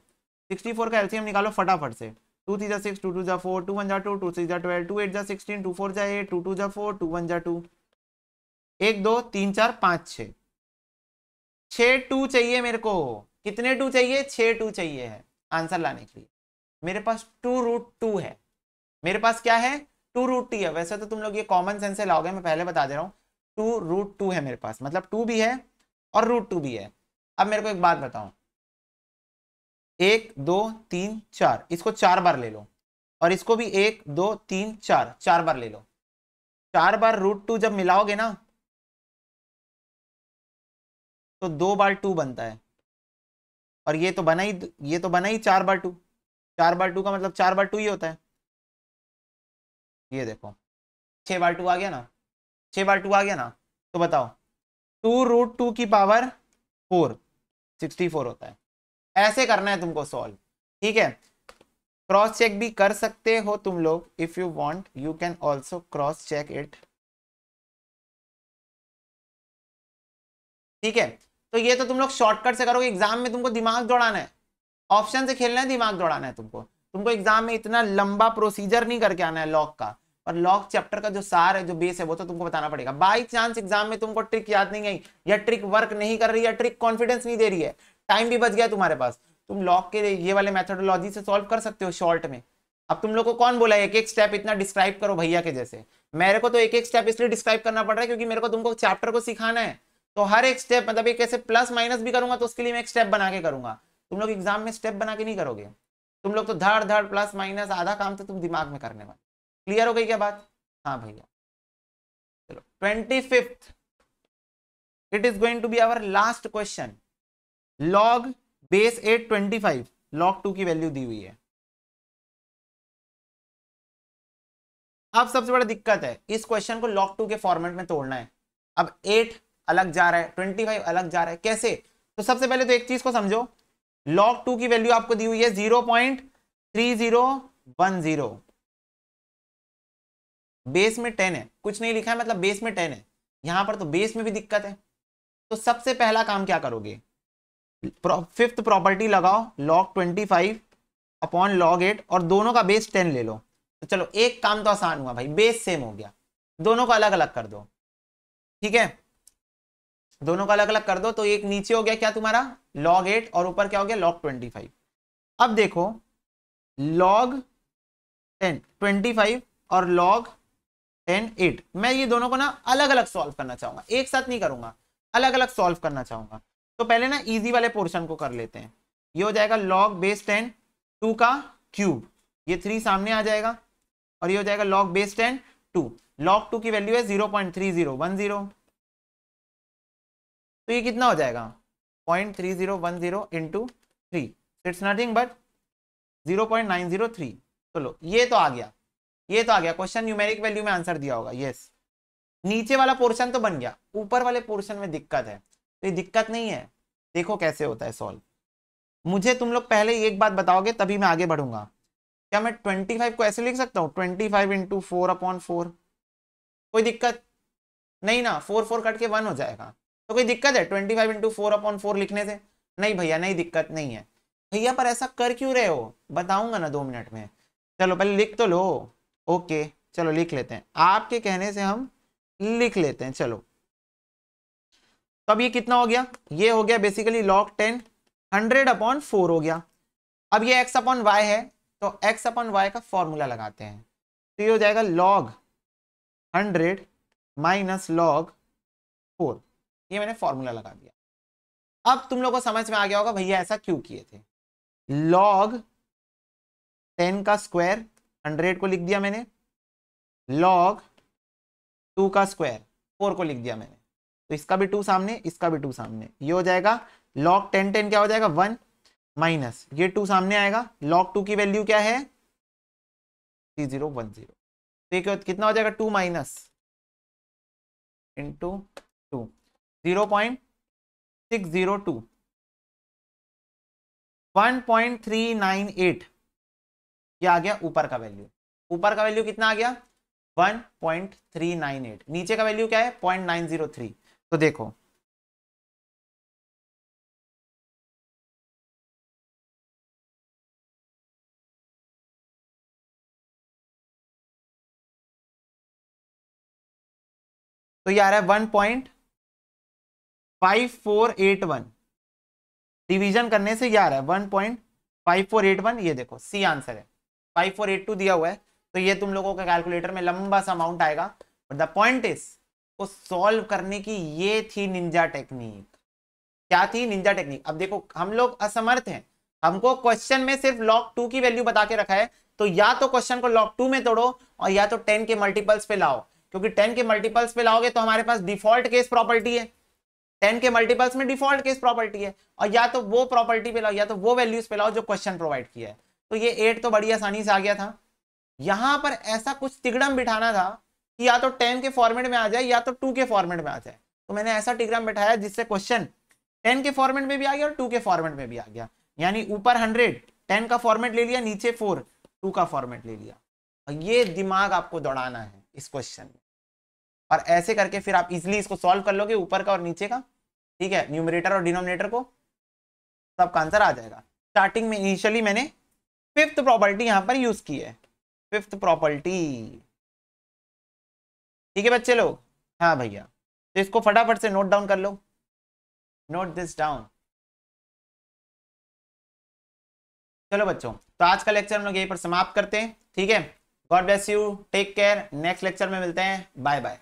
64 का एलसीएम निकालो फटाफट से। 2 3 जा 6, 2 2 जा 4, 2 1 जा 2, 2 6 जा 12, 2 8 जा 16, 2 4 जा 8, 2 2 जा 4, 2 1 जा 2, 1 2 3 4 5 6, 6 2 चाहिए मेरे को। कितने 2 चाहिए? 6 2 चाहिए है आंसर लाने के लिए। मेरे पास 2√2 है, मेरे पास क्या है? 2√2 है। वैसे तो तुम लोग ये कॉमन सेंस से लाओगे, मैं पहले बता दे रहा हूँ, 2√2 है मेरे पास, मतलब 2 भी है और √2 भी है। अब मेरे को एक बात बताओ, 1 2 3 4, इसको 4 बार ले लो, और इसको भी 1 2 3 4, 4 बार ले लो। 4 बार √2 जब मिलाओगे ना तो 2 बार 2 बनता है, और ये तो बना ही, ये तो बना ही 4 बार 2। 4 बार 2 का मतलब 4 बार 2 ही होता है। ये देखो 6 बार 2 आ गया ना, 6 बार 2 आ गया ना। तो बताओ 2√2 की पावर 4 64 होता है। ऐसे करना है तुमको सॉल्व, ठीक है। क्रॉस चेक भी कर सकते हो तुम लोग, if you want you can also cross check it, ठीक है। तो ये तो तुम लोग शॉर्टकट से करोगे, एग्जाम में तुमको दिमाग दौड़ाना है, ऑप्शन से खेलना है, दिमाग दौड़ाना है तुमको। तुमको एग्जाम में इतना लंबा प्रोसीजर नहीं करके आना है लॉग का, और लॉग चैप्टर का जो सार है, जो बेस है, वो तो तुमको बताना पड़ेगा। बाई चांस एग्जाम में तुमको ट्रिक याद नहीं आई, या ट्रिक वर्क नहीं कर रही है, या ट्रिक कॉन्फिडेंस नहीं दे रही है, टाइम भी बच गया तुम्हारे पास, तुम लॉग के ये वाले मेथोडोलॉजी से सॉल्व कर सकते हो शॉर्ट में। अब तुम लोग को कौन बोला एक एक स्टेप इतना डिस्क्राइब करो भैया के जैसे? मेरे को तो एक एक स्टेप इसलिए डिस्क्राइब करना पड़ रहा है क्योंकि मेरे को तुमको चैप्टर को सिखाना है। तो हर एक स्टेप, मतलब एक ऐसे प्लस माइनस भी करूंगा तो उसके लिए मैं एक स्टेप बना के करूंगा। तुम लोग एग्जाम में स्टेप बना के नहीं करोगे, तुम लोग तो धड़ धड़ प्लस माइनस आधा काम तो तुम दिमाग में करने वाले। क्लियर हो गई क्या बात? हाँ भैया, चलो 25th, it is going to be our last question. Log base 8 25, log 2 की वैल्यू दी हुई है। अब सबसे बड़ा दिक्कत है, इस क्वेश्चन को log 2 के फॉर्मेट में तोड़ना है। अब 8 अलग जा रहा है, 25 अलग जा रहा है, कैसे? तो सबसे पहले तो एक चीज को समझो, log 2 की वैल्यू आपको दी हुई है 0.3010, बेस में 10 है, कुछ नहीं लिखा है, मतलब बेस में 10 है। यहां पर तो बेस में भी दिक्कत है। तो सबसे पहला काम क्या करोगे? फिफ्थ प्रॉपर्टी लगाओ, log 25 अपॉन log 8, और दोनों का बेस 10 ले लो। तो चलो एक काम तो आसान हुआ भाई, बेस सेम हो गया, दोनों को अलग अलग कर दो, ठीक है। दोनों को अलग अलग कर दो, तो एक नीचे हो गया क्या तुम्हारा log 8, और ऊपर क्या हो गया log 25। अब देखो log 10 25 और log 10 8, मैं ये दोनों को ना अलग अलग सॉल्व करना चाहूंगा, एक साथ नहीं करूंगा, अलग अलग सॉल्व करना चाहूंगा। तो पहले ना इजी वाले पोर्शन को कर लेते हैं। ये हो जाएगा log बेस 10 2 का क्यूब, ये 3 सामने आ जाएगा, और ये हो जाएगा log बेस 10 2, log 2 की वैल्यू है 0.3010, तो ये कितना हो जाएगा 0.3010 इंटू 3, इट्स नथिंग बट 0.903। तो लो ये तो आ गया, ये तो आ गया, क्वेश्चन न्यूमेरिक वैल्यू में आंसर दिया होगा। यस, नीचे वाला पोर्शन तो बन गया, ऊपर वाले पोर्शन में दिक्कत है। तो ये दिक्कत नहीं है, देखो कैसे होता है सॉल्व। मुझे तुम लोग पहले एक बात बताओगे तभी मैं आगे बढ़ूंगा। क्या मैं 25 को ऐसे लिख सकता हूँ 25 इंटू 4/4? कोई दिक्कत नहीं ना, 4 कट के 1 हो जाएगा। तो कोई दिक्कत है 25 इंटू 4/4 लिखने से? नहीं भैया, नहीं दिक्कत नहीं है भैया, पर ऐसा कर क्यों रहे हो बताऊंगा ना 2 मिनट में। चलो पहले लिख तो लो। ओके चलो लिख लेते हैं, आपके कहने से हम लिख लेते हैं। चलो तो अब ये कितना हो गया, ये हो गया बेसिकली log 10 100/4 हो गया। अब ये x/y है, तो x/y का फॉर्मूला लगाते हैं, तो ये हो जाएगा log 100 माइनस log 4। ये मैंने फॉर्मूला लगा दिया। अब तुम लोग को समझ में आ गया होगा भैया ऐसा क्यों किए थे। log 10 का स्क्वायर 100 को लिख दिया मैंने, log 2 का स्क्वायर 4 को लिख दिया मैंने, तो इसका भी 2 सामने, इसका भी 2 सामने, ये हो जाएगा log 10 क्या हो जाएगा 1 माइनस ये 2 सामने आएगा, log 2 की वैल्यू क्या है 3010। तो कितना हो जाएगा 2 माइनस इंटू 2 0.602 1.398 ये आ गया ऊपर का वैल्यू। ऊपर का वैल्यू कितना आ गया 1.398। नीचे का वैल्यू क्या है 0.903। तो देखो तो ये आ रहा है 1.5481। डिवीजन करने से ये आ रहा है 1.5481। ये देखो सी आंसर है, 5482 दिया हुआ है, तो ये तुम लोगों का कैलकुलेटर में लंबा सा अमाउंट आएगा। बट द पॉइंट इज को सॉल्व करने की ये थी निंजा टेक्निक। क्या थी निंजा टेक्निक। अब देखो हम लोग असमर्थ हैं, हमको क्वेश्चन में सिर्फ log 2 की वैल्यू बता के रखा है, तो या तो क्वेश्चन को log 2 में तोड़ो और या तो 10 के मल्टीपल्स पे लाओ, क्योंकि 10 के मल्टीपल्स पे लाओगे तो हमारे पास डिफॉल्ट केस प्रॉपर्टी है, 10 के मल्टीपल्स में डिफॉल्ट केस प्रॉपर्टी है, और या तो वो प्रॉपर्टी पे लाओ या तो वो वैल्यूज पे लाओ जो क्वेश्चन प्रोवाइड किया है। तो ये 8 तो बड़ी आसानी से आ गया था। यहां पर ऐसा कुछ तिगड़म बिठाना था कि या तो 10 के फॉर्मेट में आ जाए या तो 2 के फॉर्मेट में आ जाए, तो मैंने ऐसा तिगड़म बिठाया जिससे क्वेश्चन 10 के फॉर्मेट में भी आ गया और 2 के फॉर्मेट में भी आ गया। यानी ऊपर 100 10 का फॉर्मेट ले लिया, नीचे 4 2 का फॉर्मेट ले लिया। और ये दिमाग आपको दौड़ाना है इस क्वेश्चन में, और ऐसे करके फिर आप इजिली इसको सॉल्व कर लोगे ऊपर का और नीचे का। ठीक है, न्यूमरेटर और डिनोमिनेटर को सबका आंसर आ जाएगा। स्टार्टिंग में इनिशियली मैंने 5th प्रॉपर्टी यहां पर यूज की है, 5th प्रॉपर्टी। ठीक है बच्चे लोग, हाँ भैया, तो इसको फटाफट से नोट डाउन कर लो, नोट दिस डाउन। चलो बच्चों, तो आज का लेक्चर हम लोग यहीं पर समाप्त करते हैं। ठीक है, god bless you, take care, next lecture में मिलते हैं, बाय बाय।